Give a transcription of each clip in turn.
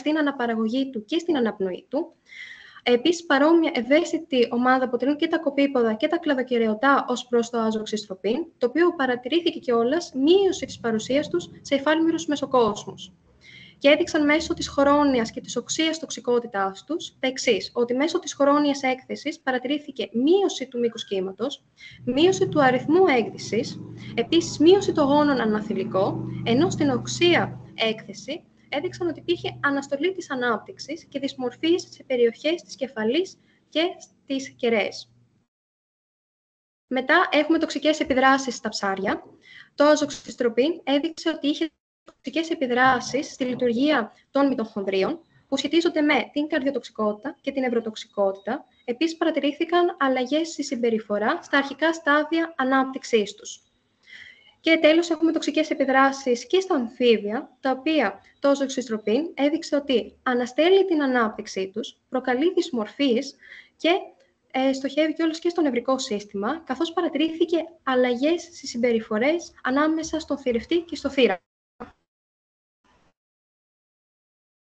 στην αναπαραγωγή του και στην αναπνοή του. Επίσης, παρόμοια ευαίσθητη ομάδα αποτελούν και τα κοπίποδα και τα κλαδοκεραιωτά ως προς το αζοξιστροπίν, το οποίο παρατηρήθηκε κιόλας μείωση της παρουσίας τους σε υφάλμυρους μεσοκόσμους. Και έδειξαν μέσω της χρόνιας και της οξείας τοξικότητάς τους τα εξής, ότι μέσω της χρόνιας έκθεσης παρατηρήθηκε μείωση του μήκους κύματος, μείωση του αριθμού έκδησης, επίσης μείωση των γόνων αναθηλικό, ενώ στην οξεία έκθεση έδειξαν ότι υπήρχε αναστολή της ανάπτυξης και δυσμορφίες σε περιοχές της κεφαλής και στις κεραίες. Μετά έχουμε τοξικές επιδράσεις στα ψάρια. Το αζοξιστροπίν έδειξε ότι είχε τοξικές επιδράσεις στη λειτουργία των μυτοχονδρίων, που σχετίζονται με την καρδιοτοξικότητα και την νευροτοξικότητα. Επίσης, παρατηρήθηκαν αλλαγές στη συμπεριφορά στα αρχικά στάδια ανάπτυξής τους. Και τέλος, έχουμε τοξικές επιδράσεις και στα αμφίβια, τα οποία το αζοξιστροπίν έδειξε ότι αναστέλει την ανάπτυξή τους, προκαλεί δυσμορφίες και στοχεύει κιόλας και στο νευρικό σύστημα, καθώς παρατηρήθηκε αλλαγές στις συμπεριφορές ανάμεσα στον θηρευτή και στο θύρα.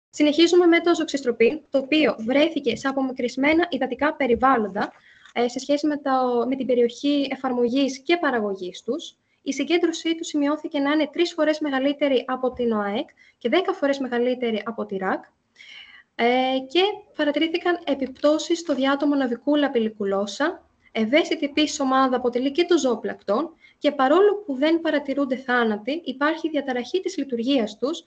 Συνεχίζουμε με το αζοξιστροπίν, το οποίο βρέθηκε σε απομακρυσμένα υδατικά περιβάλλοντα σε σχέση με την περιοχή εφαρμογής και παραγωγής τους. Η συγκέντρωσή του σημειώθηκε να είναι 3 φορές μεγαλύτερη από την ΟΑΕΚ και 10 φορές μεγαλύτερη από τη ΡΑΚ. Και παρατηρήθηκαν επιπτώσεις στο διάτομο ναβικούλα πελικουλόσα. Ευαίσθητη επίσης ομάδα αποτελεί και το ζώοπλακτόν και παρόλο που δεν παρατηρούνται θάνατοι, υπάρχει διαταραχή της λειτουργίας τους,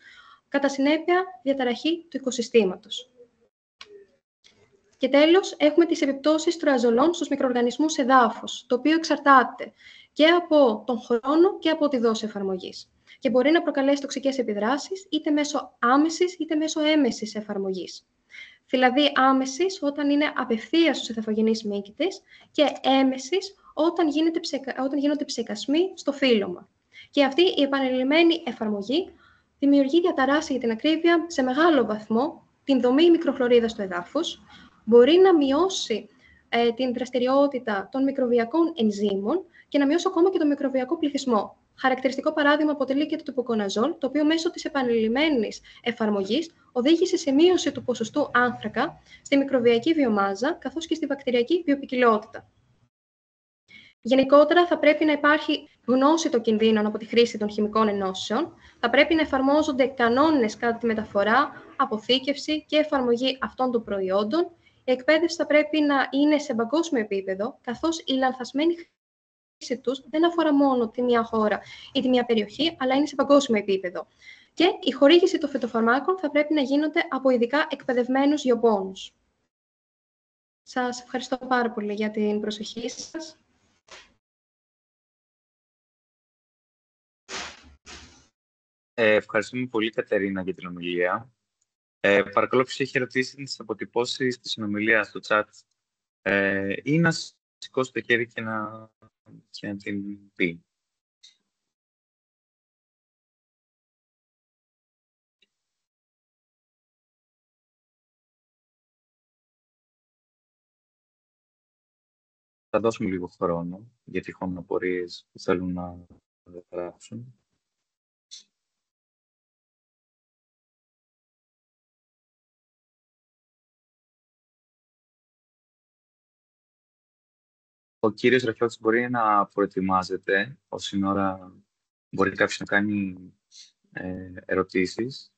κατά συνέπεια διαταραχή του οικοσυστήματος. Και τέλος, έχουμε τις επιπτώσεις τρουαζολών στους μικροοργανισμούς εδάφους, το οποίο εξαρτάται και από τον χρόνο και από τη δόση εφαρμογής. Και μπορεί να προκαλέσει τοξικές επιδράσεις είτε μέσω άμεσης είτε μέσω έμεσης εφαρμογής. Δηλαδή άμεσης όταν είναι απευθείας στους εδαφογενείς μύκητες και έμεσης όταν γίνονται ψεκασμοί στο φύλλωμα. Και αυτή η επανειλημμένη εφαρμογή δημιουργεί διαταράσεις για την ακρίβεια σε μεγάλο βαθμό την δομή μικροχλωρίδας του εδάφους, μπορεί να μειώσει την δραστηριότητα των μικροβιακών ενζύμων και να μειώσει ακόμα και τον μικροβιακό πληθυσμό. Χαρακτηριστικό παράδειγμα αποτελεί και το τουποκοναζόλ, το οποίο μέσω της επανειλημμένης εφαρμογής οδήγησε σε μείωση του ποσοστού άνθρακα στη μικροβιακή βιομάζα καθώς και στη βακτηριακή βιοποικιλότητα. Γενικότερα, θα πρέπει να υπάρχει γνώση των κινδύνων από τη χρήση των χημικών ενώσεων, θα πρέπει να εφαρμόζονται κανόνες κατά τη μεταφορά, αποθήκευση και εφαρμογή αυτών των προϊόντων. Η εκπαίδευση θα πρέπει να είναι σε παγκόσμιο επίπεδο, καθώς η λανθασμένη χρήση τους δεν αφορά μόνο τη μία χώρα ή τη μία περιοχή, αλλά είναι σε παγκόσμιο επίπεδο. Και η χορήγηση των φυτοφαρμάκων θα πρέπει να γίνονται από ειδικά εκπαιδευμένους γεωπόνους. Σας ευχαριστώ πάρα πολύ για την προσοχή σας. Ευχαριστούμε πολύ, Κατερίνα, για την ομιλία. Παρακαλώ, ποιος έχει ερωτήσει τις αποτυπώσεις της συνομιλίας στο chat ή να σηκώσει το χέρι και να την πει. Θα δώσουμε λίγο χρόνο για τυχόν απορίες που θέλουν να γράψουν. Ο κύριος Ραχιώτης μπορεί να προετοιμάζεται, όσοι ώρα μπορεί κάποιος να κάνει ερωτήσεις.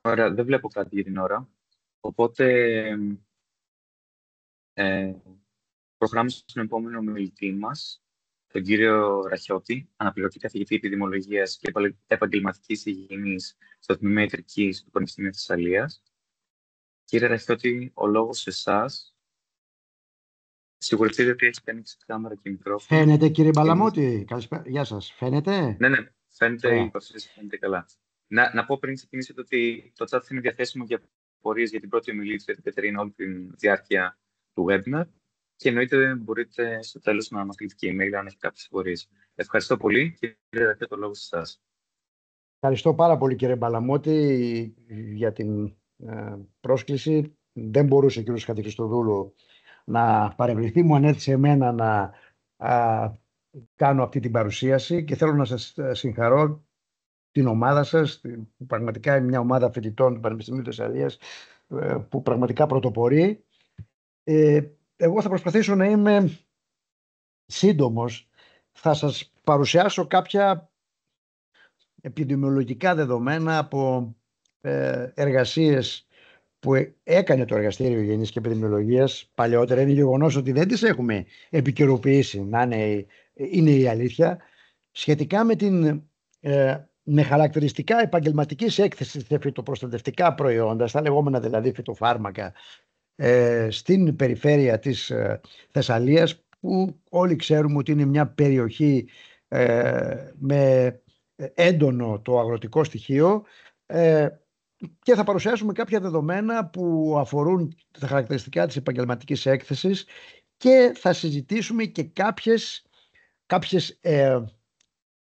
Ωραία, δεν βλέπω κάτι για την ώρα. Οπότε προχωράμε στον επόμενο μιλητή μας, τον κύριο Ραχιώτη, αναπληρωτή καθηγητή επιδημιολογίας και επαγγελματικής υγιεινής στο Τμήμα Ιατρικής του Πανεπιστημίου Θεσσαλίας. Κύριε Ραχιώτη, ο λόγος σε εσάς. Σιγουρευτείτε ότι έχετε ανοίξει κάμερα και μικρόφωνο. Φαίνεται, κύριε Μπαλαμούτη? Καλησπέρα. Γεια σας. Φαίνεται? Ναι, Φαίνεται η παρουσίαση φαίνεται καλά. Να πω πριν ξεκινήσετε ότι το chat είναι διαθέσιμο για απορίες για την πρώτη ομιλήτρια την Κατερίνα όλη τη διάρκεια του webinar και εννοείται μπορείτε στο τέλος να μας στείλετε και email αν έχει κάποιες απορίες. Ευχαριστώ πολύ και κύριε το λόγο σε εσάς. Ευχαριστώ πάρα πολύ κύριε Μπαλαμώτη για την πρόσκληση. Δεν μπορούσε ο κύριος Χατζηχριστοδούλου να παρευρεθεί. Μου ανέθεσε εμένα να κάνω αυτή την παρουσίαση και θέλω να σας συγχαρώ την ομάδα σας, που πραγματικά είναι μια ομάδα φοιτητών του Πανεπιστημίου Θεσσαλίας που πραγματικά πρωτοπορεί. Εγώ θα προσπαθήσω να είμαι σύντομος. Θα σας παρουσιάσω κάποια επιδημιολογικά δεδομένα από εργασίες που έκανε το Εργαστήριο Υγιεινής και Επιδημιολογίας παλαιότερα. Είναι γεγονός ότι δεν τις έχουμε επικαιροποιήσει, είναι η αλήθεια, σχετικά με την με χαρακτηριστικά επαγγελματικής έκθεσης σε φυτοπροστατευτικά προϊόντα, στα λεγόμενα δηλαδή φυτοφάρμακα, στην περιφέρεια της Θεσσαλίας, που όλοι ξέρουμε ότι είναι μια περιοχή με έντονο το αγροτικό στοιχείο, και θα παρουσιάσουμε κάποια δεδομένα που αφορούν τα χαρακτηριστικά της επαγγελματικής έκθεσης και θα συζητήσουμε και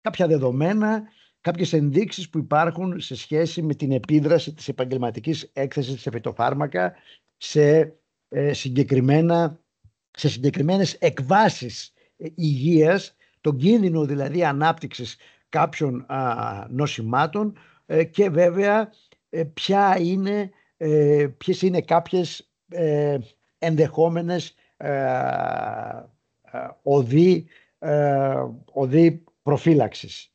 κάποια δεδομένα, κάποιες ενδείξεις που υπάρχουν σε σχέση με την επίδραση της επαγγελματικής έκθεσης σε φυτοφάρμακα σε συγκεκριμένες εκβάσεις υγείας, τον κίνδυνο δηλαδή ανάπτυξης κάποιων νοσημάτων, και βέβαια ποιες είναι κάποιες ενδεχόμενες οδοί προφύλαξης.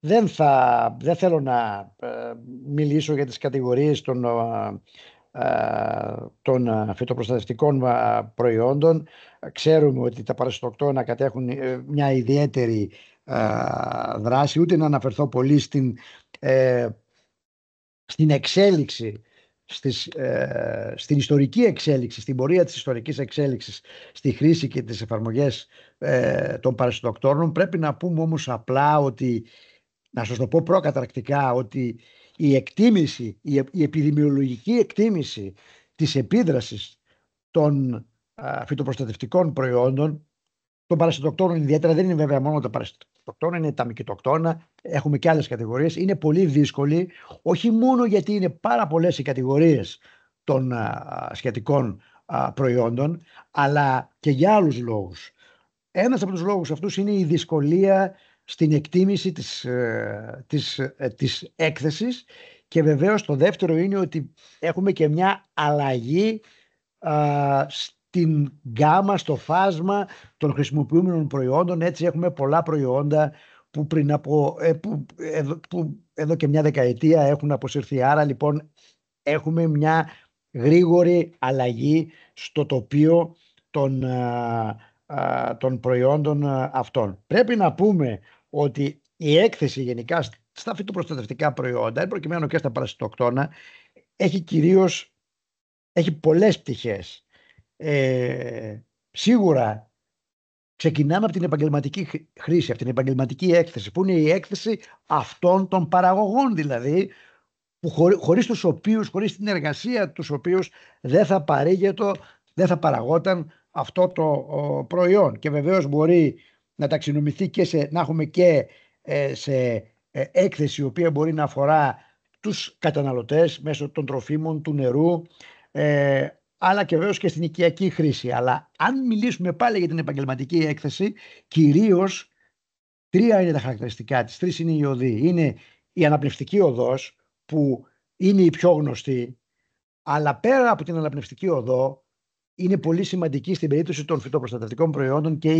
Δεν θέλω να μιλήσω για τις κατηγορίες των φυτοπροστατευτικών προϊόντων. Ξέρουμε ότι τα παρασιτοκτόνα κατέχουν μια ιδιαίτερη δράση, ούτε να αναφερθώ πολύ στην εξέλιξη, στην ιστορική εξέλιξη, στην πορεία της ιστορικής εξέλιξης, στη χρήση και τις εφαρμογές των παρασιτοκτόνων. Πρέπει να πούμε όμως απλά ότι, να σας το πω προκαταρκτικά, ότι η επιδημιολογική εκτίμηση της επίδρασης των φυτοπροστατευτικών προϊόντων, των παρασιτοκτόνων ιδιαίτερα, δεν είναι βέβαια μόνο τα παρασιτοκτόνα, είναι τα μικητοκτόνα, έχουμε και άλλες κατηγορίες, είναι πολύ δύσκολη, όχι μόνο γιατί είναι πάρα πολλές οι κατηγορίες των σχετικών προϊόντων, αλλά και για άλλους λόγους. Ένας από τους λόγους αυτούς είναι η δυσκολία στην εκτίμηση της έκθεσης, και βεβαίως το δεύτερο είναι ότι έχουμε και μια αλλαγή στην γκάμα, στο φάσμα των χρησιμοποιούμενων προϊόντων. Έτσι έχουμε πολλά προϊόντα που εδώ και μια δεκαετία έχουν αποσυρθεί. Άρα λοιπόν έχουμε μια γρήγορη αλλαγή στο τοπίο των προϊόντων αυτών. Πρέπει να πούμε ότι η έκθεση γενικά στα φυτοπροστατευτικά προϊόντα, προκειμένου και στα παρασιτοκτόνα, έχει πολλές πτυχές. Σίγουρα ξεκινάμε από την επαγγελματική χρήση, από την επαγγελματική έκθεση, που είναι η έκθεση αυτών των παραγωγών, δηλαδή, που χωρίς την εργασία τους οποίους δεν θα παραγόταν αυτό το προϊόν. Και βεβαίως μπορεί να ταξινομηθεί και να έχουμε και σε έκθεση η οποία μπορεί να αφορά τους καταναλωτές μέσω των τροφίμων, του νερού, αλλά και βέβαιως και στην οικιακή χρήση. Αλλά αν μιλήσουμε πάλι για την επαγγελματική έκθεση, κυρίως 3 είναι τα χαρακτηριστικά της, 3 είναι οι οδοί. Είναι η αναπνευστική οδός, που είναι η πιο γνωστή, αλλά πέρα από την αναπνευστική οδό είναι πολύ σημαντική στην περίπτωση των φυτοπροστατευτικών προϊόντων και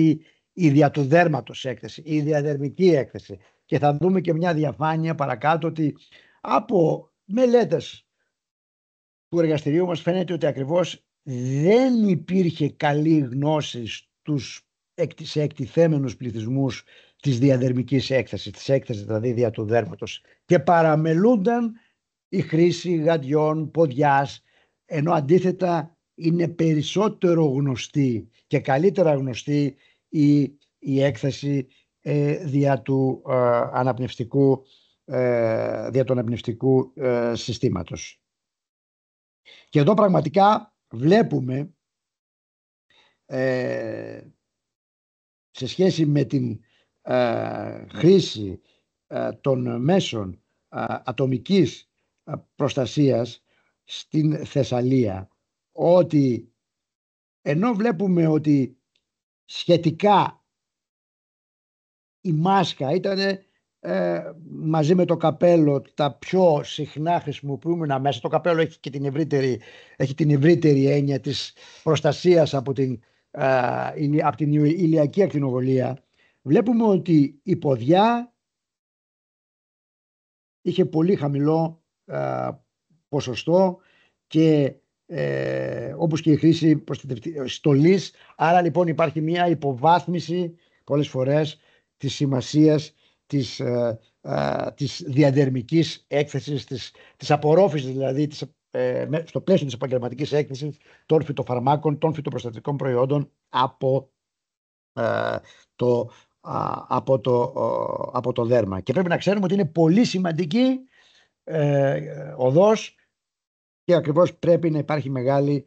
η δια του δέρματος έκθεση, η διαδερμική έκθεση. Και θα δούμε και μια διαφάνεια παρακάτω ότι από μελέτες του εργαστηρίου μας φαίνεται ότι ακριβώς δεν υπήρχε καλή γνώση σε εκτιθέμενους πληθυσμούς της διαδερμικής έκθεσης, της έκθεσης δηλαδή δια του δέρματος, και παραμελούνταν η χρήση γαντιών, ποδιάς, ενώ αντίθετα είναι περισσότερο γνωστή και καλύτερα γνωστή η έκθεση δια του αναπνευστικού συστήματος. Και εδώ πραγματικά βλέπουμε σε σχέση με την χρήση των μέσων ατομικής προστασίας στην Θεσσαλία, ότι ενώ βλέπουμε ότι σχετικά η μάσκα ήταν μαζί με το καπέλο τα πιο συχνά χρησιμοποιούμενα μέσα. Το καπέλο έχει και την ευρύτερη έννοια της προστασίας από την ηλιακή ακτινοβολία. Βλέπουμε ότι η ποδιά είχε πολύ χαμηλό ποσοστό και όπως και η χρήση στολής. Άρα λοιπόν υπάρχει μια υποβάθμιση πολλές φορές της σημασίας της διαδερμικής έκθεσης, της απορρόφησης δηλαδή στο πλαίσιο της επαγγελματικής έκθεσης των φυτοφαρμάκων, των φυτοπροστατευτικών προϊόντων από το δέρμα. Και πρέπει να ξέρουμε ότι είναι πολύ σημαντική οδός και ακριβώς πρέπει να υπάρχει μεγάλη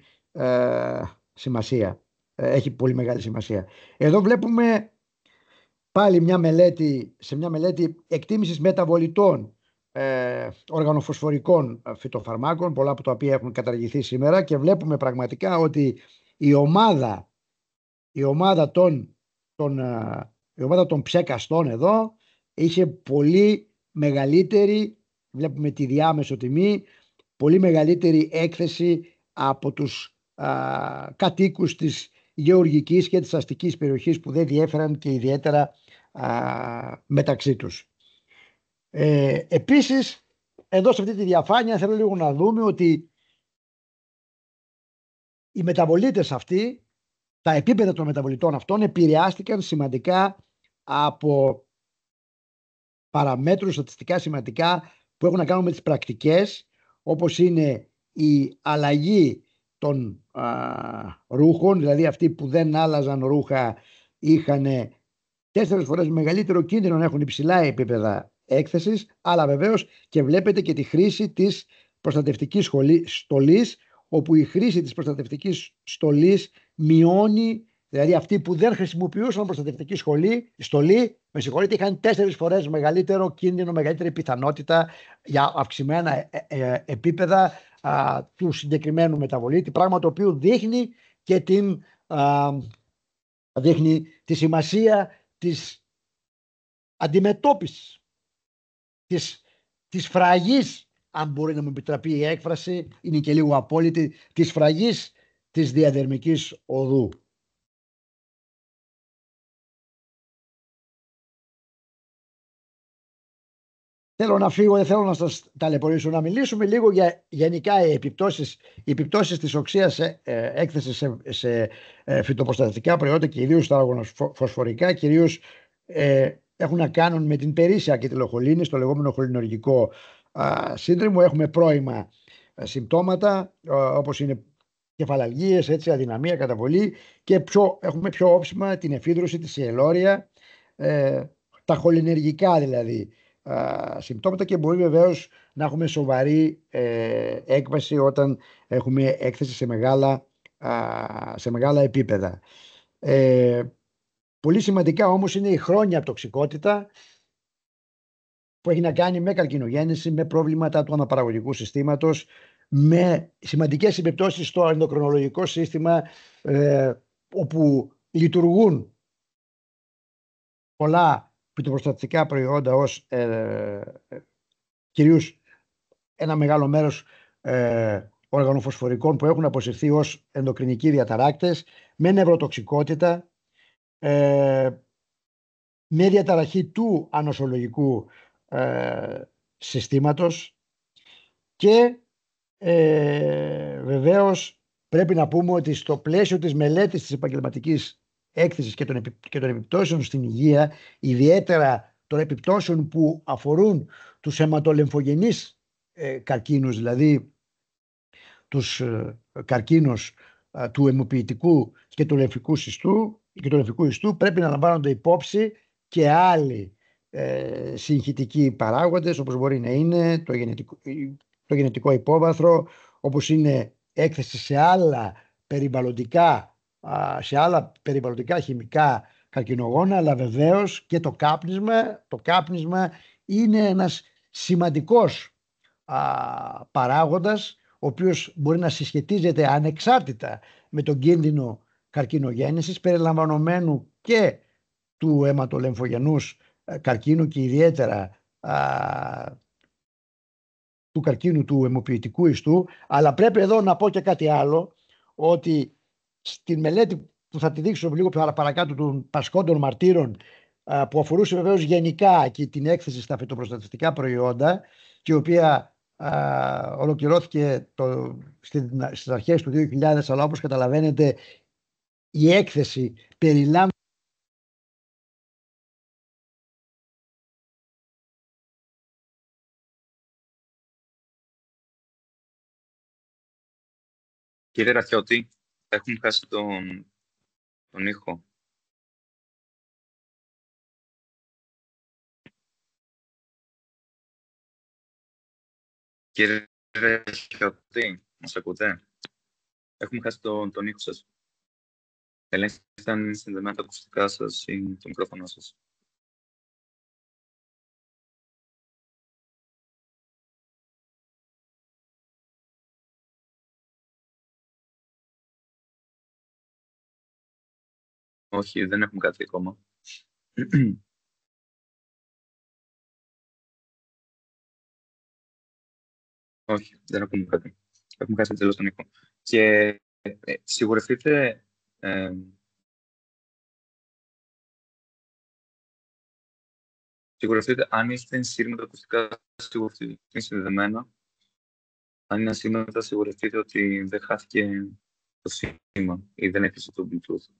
σημασία. Έχει πολύ μεγάλη σημασία. Εδώ βλέπουμε πάλι σε μια μελέτη εκτίμησης μεταβολητών οργανοφωσφορικών φυτοφαρμάκων, πολλά από τα οποία έχουν καταργηθεί σήμερα, και βλέπουμε πραγματικά ότι η ομάδα των ψεκαστών εδώ είχε πολύ μεγαλύτερη, βλέπουμε τη διάμεσο τιμή, πολύ μεγαλύτερη έκθεση από τους κατοίκους της γεωργικής και της αστικής περιοχής, που δεν διέφεραν και ιδιαίτερα μεταξύ τους. Επίσης, εδώ σε αυτή τη διαφάνεια θέλω λίγο να δούμε ότι οι μεταβολίτες αυτοί, τα επίπεδα των μεταβολιτών αυτών επηρεάστηκαν σημαντικά από παραμέτρους στατιστικά σημαντικά που έχουν να κάνουν με τις πρακτικές, όπως είναι η αλλαγή των ρούχων, δηλαδή αυτοί που δεν άλλαζαν ρούχα είχαν 4 φορές μεγαλύτερο κίνδυνο να έχουν υψηλά επίπεδα έκθεσης, αλλά βεβαίως και βλέπετε και τη χρήση της προστατευτικής στολής, όπου η χρήση της προστατευτικής στολής μειώνει, δηλαδή αυτοί που δεν χρησιμοποιούσαν προστατευτική στολή, είχαν 4 φορές μεγαλύτερο κίνδυνο, μεγαλύτερη πιθανότητα για αυξημένα επίπεδα του συγκεκριμένου μεταβολίτη, πράγμα το οποίο δείχνει και δείχνει τη σημασία της αντιμετώπισης της φραγής, αν μπορεί να μου επιτραπεί η έκφραση, είναι και λίγο απόλυτη, της φραγής της διαδερμικής οδού. Θέλω να φύγω, δεν θέλω να σας ταλαιπωρήσω, να μιλήσουμε λίγο για γενικά οι επιπτώσεις της οξείας έκθεσης σε φυτοπροστατευτικά προϊόντα, κυρίως στα οργανοφωσφορικά, κυρίως έχουν να κάνουν με την περίσσια ακετυλοχολίνη, στο λεγόμενο χολινουργικό σύνδρομο. Έχουμε πρώιμα συμπτώματα, όπως είναι κεφαλαλγίες, αδυναμία, καταβολή, και έχουμε πιο όψιμα την εφίδρωση, τη ιελόρια, τα χολινεργικά δηλαδή συμπτώματα, και μπορεί βεβαίως να έχουμε σοβαρή έκβαση όταν έχουμε έκθεση σε μεγάλα επίπεδα. Πολύ σημαντικά όμως είναι η χρόνια τοξικότητα, που έχει να κάνει με καρκινογέννηση, με προβλήματα του αναπαραγωγικού συστήματος, με σημαντικές επιπτώσεις στο ενδοκρινολογικό σύστημα, όπου λειτουργούν πολλά φυτοπροστατευτικά προϊόντα ως κυρίως ένα μεγάλο μέρος οργανοφωσφορικών που έχουν αποσυρθεί ως ενδοκρινικοί διαταράκτες, με νευροτοξικότητα, με διαταραχή του ανοσολογικού συστήματος, και βεβαίως πρέπει να πούμε ότι στο πλαίσιο της μελέτης της επαγγελματικής έκθεσης και των επιπτώσεων στην υγεία, ιδιαίτερα των επιπτώσεων που αφορούν τους αιματολεμφογενείς καρκίνους, δηλαδή τους καρκίνους του αιμοποιητικού και του λεμφικού ιστού, πρέπει να λαμβάνονται υπόψη και άλλοι συγχυτικοί παράγοντες, όπως μπορεί να είναι το γενετικό υπόβαθρο, όπως είναι έκθεση σε άλλα περιβαλλοντικά χημικά καρκινογόνα, αλλά βεβαίως και το κάπνισμα. Το κάπνισμα είναι ένας σημαντικός παράγοντας, ο οποίος μπορεί να συσχετίζεται ανεξάρτητα με τον κίνδυνο καρκινογέννησης, περιλαμβανομένου και του αιματολεμφογενούς καρκίνου και ιδιαίτερα του καρκίνου του αιμοποιητικού ιστού. Αλλά πρέπει εδώ να πω και κάτι άλλο, ότι στην μελέτη που θα τη δείξω λίγο παρακάτω των πασχόντων μαρτύρων, που αφορούσε βεβαίως γενικά και την έκθεση στα φυτοπροστατευτικά προϊόντα και η οποία ολοκληρώθηκε στις αρχές του 2000, αλλά όπως καταλαβαίνετε η έκθεση περιλάμβανε. Κύριε Ραχιώτη, έχουμε χάσει τον ήχο. Κύριε Ραχιώτη, μας ακούτε? Έχουμε χάσει τον ήχο σας. Ελέγξτε αν είναι συνδεμένα τα ακουστικά σας ή το μικρόφωνο σας. Όχι, δεν έχουμε κάτι ακόμα. Όχι, δεν ακούμε κάτι. Έχουμε χάσει τελώς τον ήχο. Και σιγουρευτείτε, αν είστε ενσύρματα τα ακουστικά, σιγουρευτείτε ότι είναι συνδεμένα. Αν είναι ασύρματα, σιγουρευτείτε ότι δεν χάθηκε το σήμα ή δεν έκλεισε το Bluetooth.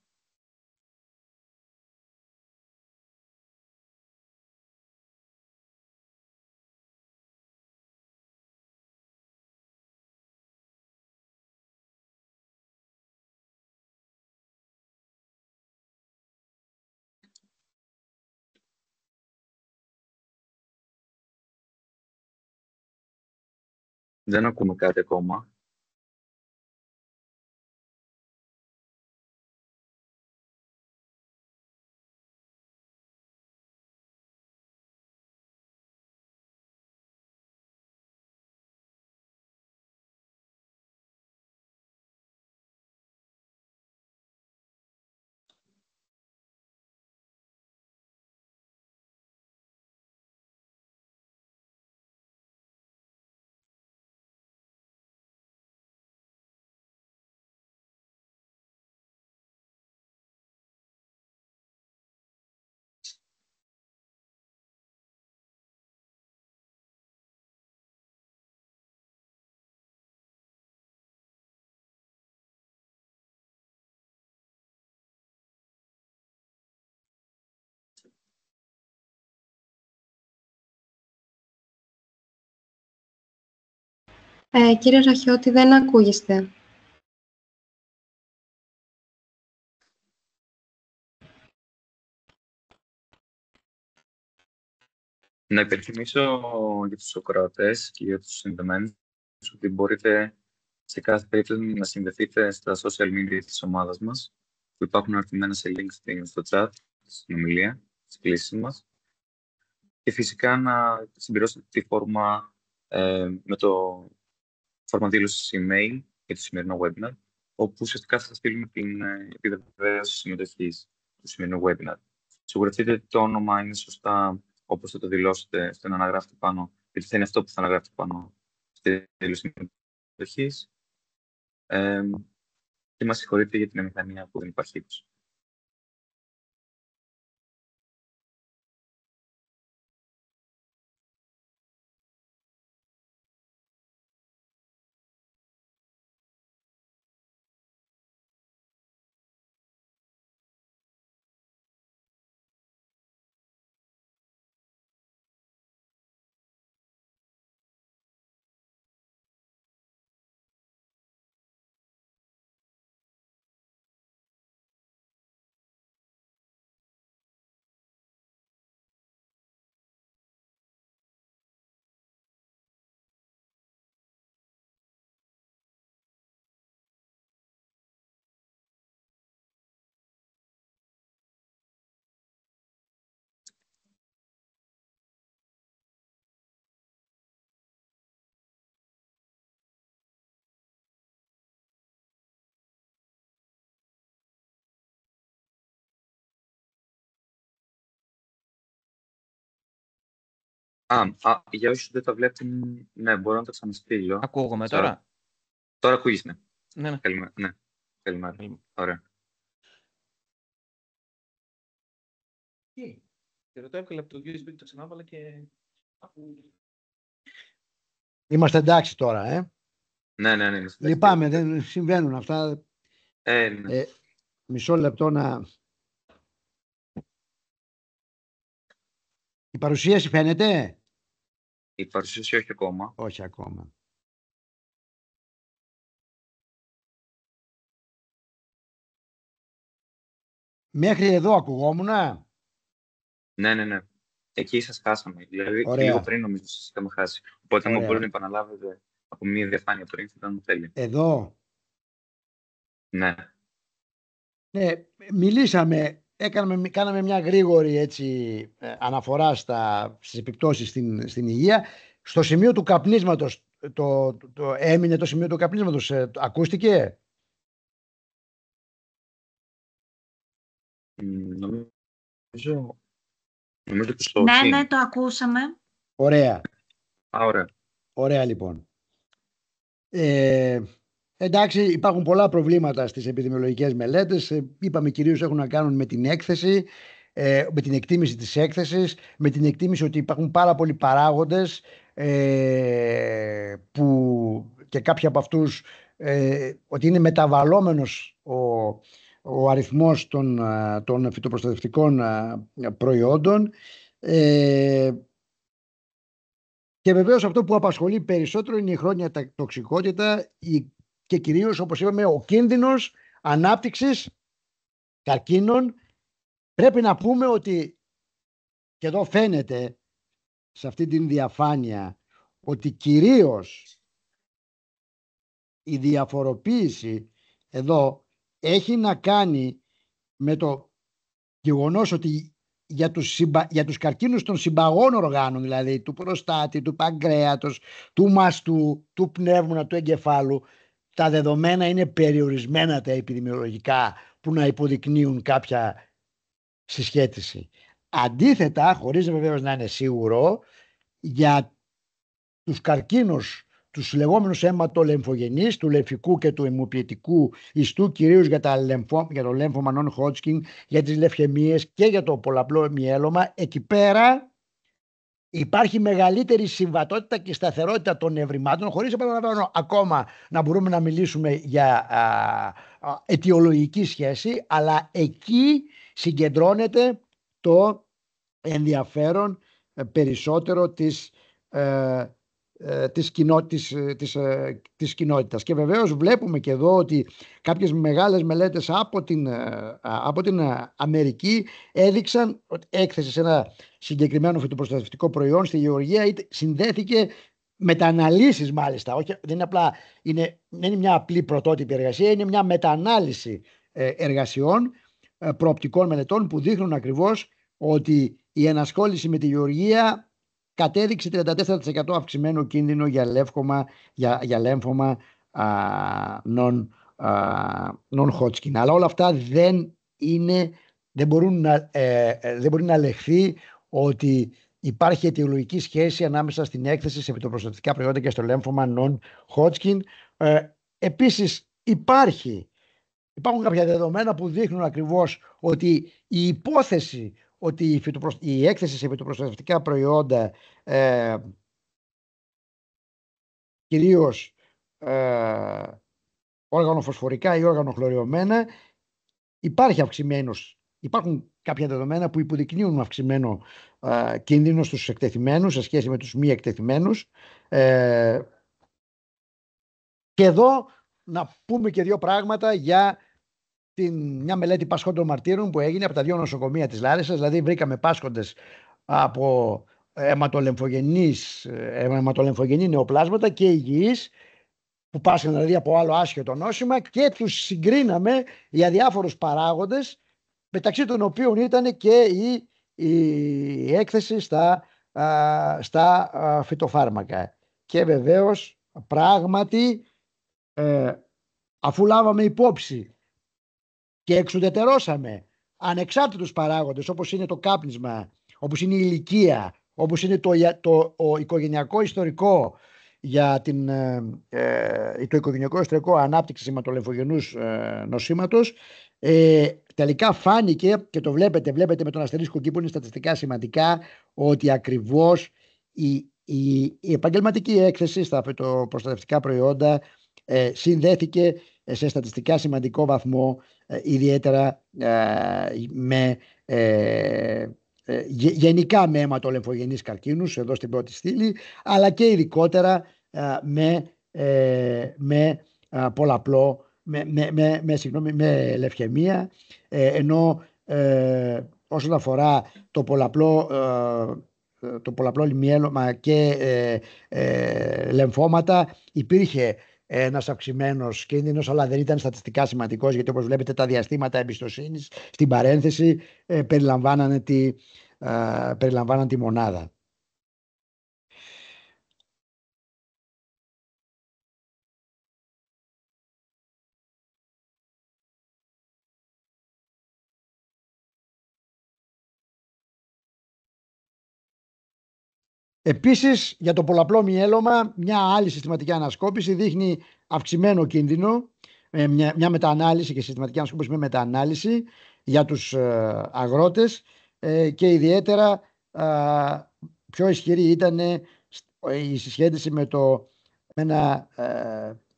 Δεν ακούμε κάτι ακόμα. Κύριε Ραχιώτη, δεν ακούγεστε. Να υπενθυμίσω για τους ακροατές και για τους συνδεμένους ότι μπορείτε σε κάθε περίπτωση να συνδεθείτε στα social media της ομάδας μας, που υπάρχουν αναρτημένα σε link στο chat, στην ομιλία, στις κλήσεις μας. Και φυσικά να συμπληρώσετε τη φόρμα με το φόρμα δήλωσης email για το σημερινό webinar, όπου ουσιαστικά θα σας στείλουμε την επιβεβαίωση συμμετοχής του σημερινού webinar. Σιγουρευτείτε ότι το όνομα είναι σωστά όπως θα το δηλώσετε στο να αναγράφετε πάνω, γιατί θα είναι αυτό που θα αναγράφετε πάνω στη δήλωση συμμετοχής. Και μας συγχωρείτε για την αμηχανία που δεν υπάρχει. Για όσους δεν τα βλέπουν, ναι, μπορώ να το ξαναστείλω. Ακούγομαι τώρα. Τώρα ακούγεις, ναι. Ναι. Καλημέρα. Ωραία. Και το έβγαλε από το USB, το ξανάβαλα και... Είμαστε εντάξει τώρα, Ναι. Λυπάμαι, δεν συμβαίνουν αυτά. Ναι. Μισό λεπτό να... Η παρουσίαση φαίνεται? Η παρουσίαση όχι ακόμα. Όχι ακόμα. Μέχρι εδώ ακουγόμουνα. Ναι. Εκεί σας χάσαμε. Δηλαδή, Ωραία. λίγο πριν νομίζω σας είχαμε χάσει. Οπότε, αν μπορείτε να επαναλάβετε από μία διαφάνεια πριν, θα ήταν τέλειο. Εδώ. Ναι. Ναι, μιλήσαμε, κάναμε μια γρήγορη αναφορά στις επιπτώσεις στην υγεία. Στο σημείο του καπνίσματος, έμεινε το σημείο του καπνίσματος, ακούστηκε? Νομίζω πως το όχι. Ναι, το ακούσαμε. Ωραία. Ωραία. Ωραία, λοιπόν. Εντάξει, υπάρχουν πολλά προβλήματα στις επιδημιολογικές μελέτες. Είπαμε κυρίως έχουν να κάνουν με την έκθεση, με την εκτίμηση της έκθεσης, με την εκτίμηση ότι υπάρχουν πάρα πολλοί παράγοντες που και κάποιοι από αυτούς ότι είναι μεταβαλλόμενος ο αριθμός των φυτοπροστατευτικών προϊόντων και βεβαίως αυτό που απασχολεί περισσότερο είναι η χρόνια τοξικότητα και κυρίως, όπως είπαμε, ο κίνδυνος ανάπτυξης καρκίνων. Πρέπει να πούμε ότι, και εδώ φαίνεται σε αυτή την διαφάνεια, ότι κυρίως η διαφοροποίηση εδώ έχει να κάνει με το γεγονός ότι για τους καρκίνους των συμπαγών οργάνων, δηλαδή του προστάτη, του παγκρέατος, του μαστού, του πνεύμονα, του εγκεφάλου, τα δεδομένα είναι περιορισμένα τα επιδημιολογικά που να υποδεικνύουν κάποια συσχέτιση. Αντίθετα, χωρίς βεβαίως να είναι σίγουρο, για τους καρκίνους, τους λεγόμενους αιματολεμφογενείς, του λεμφικού και του αιμοποιητικού ιστού, κυρίως για το λέμφωμα non-Hodgkin, για τις λευχαιμίες και για το πολλαπλό μυέλωμα, εκεί πέρα υπάρχει μεγαλύτερη συμβατότητα και σταθερότητα των ευρημάτων, χωρίς, επαναλαμβάνω, ακόμα να μπορούμε να μιλήσουμε για αιτιολογική σχέση, αλλά εκεί συγκεντρώνεται το ενδιαφέρον περισσότερο της κοινότητας. Και βεβαίως βλέπουμε και εδώ ότι κάποιες μεγάλες μελέτες από την Αμερική έδειξαν ότι έκθεση σε ένα συγκεκριμένο φυτοπροστατευτικό προϊόν στη γεωργία συνδέθηκε μετααναλύσεις, μάλιστα. Όχι, δεν είναι μια απλή πρωτότυπη εργασία, είναι μια μεταανάλυση εργασιών προοπτικών μελετών που δείχνουν ακριβώς ότι η ενασχόληση με τη γεωργία κατέδειξε 34% αυξημένο κίνδυνο για λέμφωμα non-Hodgkin. Αλλά όλα αυτά δεν μπορεί να λεχθεί ότι υπάρχει αιτιολογική σχέση ανάμεσα στην έκθεση σε φυτοπροστατευτικά προϊόντα και στο λέμφωμα non-Hodgkin. Επίσης υπάρχουν κάποια δεδομένα που δείχνουν ακριβώς ότι η υπόθεση ότι η έκθεση σε φυτοπροστατευτικά προϊόντα κυρίως όργανο-φωσφορικά ή όργανο-χλωριωμένα υπάρχουν κάποια δεδομένα που υποδεικνύουν αυξημένο κίνδυνο στους εκτεθειμένους σε σχέση με τους μη εκτεθειμένους. Και εδώ να πούμε και δύο πράγματα για μια μελέτη πάσχοντων μαρτύρων που έγινε από τα δύο νοσοκομεία της Λάρισσας. Δηλαδή βρήκαμε πάσχοντες από αιματολεμφογενή νεοπλάσματα και υγιείς που πάσχαν δηλαδή από άλλο άσχετο νόσημα και τους συγκρίναμε για διάφορους παράγοντες, μεταξύ των οποίων ήταν και η έκθεση στα φυτοφάρμακα. Και βεβαίως πράγματι αφού λάβαμε υπόψη και εξουδετερώσαμε ανεξάρτητους παράγοντες όπως είναι το κάπνισμα, όπως είναι η ηλικία, όπως είναι ο οικογενειακό ιστορικό για το οικογενειακό ιστορικό ανάπτυξη αιματολεμφογενούς νοσήματος, τελικά φάνηκε, και το βλέπετε με τον αστερίσκο εκεί που είναι στατιστικά σημαντικά, ότι ακριβώς η επαγγελματική έκθεση στα φυτοπροστατευτικά προϊόντα συνδέθηκε σε στατιστικά σημαντικό βαθμό, ιδιαίτερα γενικά με αιματολεμφογενείς καρκίνους εδώ στην πρώτη στήλη, αλλά και ειδικότερα με πολλαπλό, με λευκαιμία, ενώ όσον αφορά το πολλαπλό λιμιέλωμα και λεμφώματα, υπήρχε ένας αυξημένος κίνδυνος, αλλά δεν ήταν στατιστικά σημαντικός, γιατί όπως βλέπετε τα διαστήματα εμπιστοσύνης στην παρένθεση περιλαμβάναν τη μονάδα. Επίσης, για το πολλαπλό μυέλωμα, μια άλλη συστηματική ανασκόπηση δείχνει αυξημένο κίνδυνο, μια μεταανάλυση και συστηματική ανασκόπηση με μεταανάλυση για τους αγρότες, και ιδιαίτερα πιο ισχυρή ήταν η συσχέτιση με ένα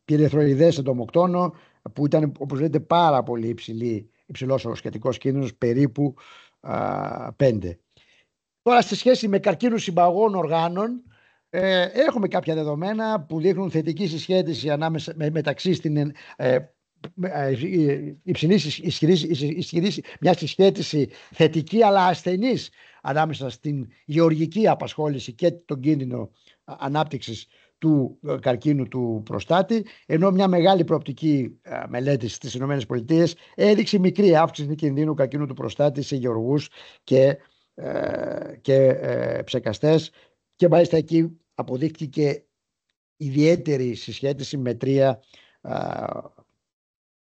πυρεθροειδές εντομοκτόνο, που ήταν, όπως βλέπετε, πάρα πολύ υψηλός ο σχετικός κίνδυνος, περίπου 5. Τώρα, στη σχέση με καρκίνους συμπαγών οργάνων, έχουμε κάποια δεδομένα που δείχνουν θετική συσχέτιση μεταξύ μια συσχέτιση θετική αλλά ασθενής ανάμεσα στην γεωργική απασχόληση και τον κίνδυνο ανάπτυξης του καρκίνου του προστάτη, ενώ μια μεγάλη προοπτική μελέτη στις ΗΠΑ έδειξε μικρή αύξηση κινδύνου καρκίνου του προστάτη σε γεωργούς και ψεκαστές, και μάλιστα εκεί αποδείχθηκε ιδιαίτερη συσχέτιση με 3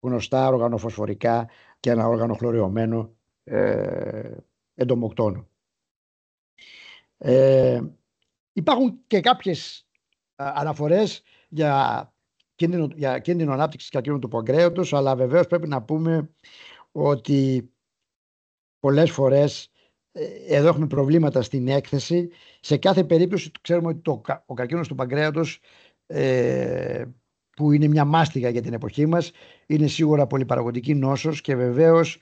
γνωστά οργανοφωσφορικά και ένα οργανοχλωριωμένο εντομοκτόνο. Υπάρχουν και κάποιες αναφορές για κίνδυνο ανάπτυξης καρκίνου του παγκρέατος, αλλά βεβαίως πρέπει να πούμε ότι πολλές φορές εδώ έχουμε προβλήματα στην έκθεση. Σε κάθε περίπτωση ξέρουμε ότι ο καρκίνος του παγκρέατος, που είναι μια μάστιγα για την εποχή μας, είναι σίγουρα πολυπαραγωγική νόσος, και βεβαίως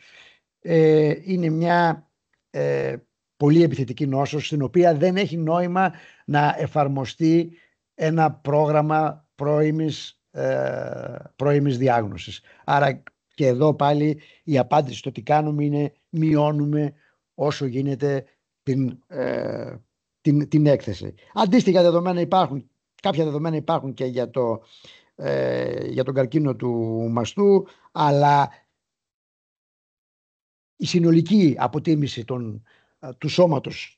είναι μια πολύ επιθετική νόσος, στην οποία δεν έχει νόημα να εφαρμοστεί ένα πρόγραμμα πρώιμης διάγνωσης. Άρα και εδώ πάλι η απάντηση στο τι κάνουμε είναι μειώνουμε όσο γίνεται την έκθεση. Αντίστοιχα δεδομένα υπάρχουν, κάποια δεδομένα υπάρχουν και για τον καρκίνο του μαστού, αλλά η συνολική αποτίμηση του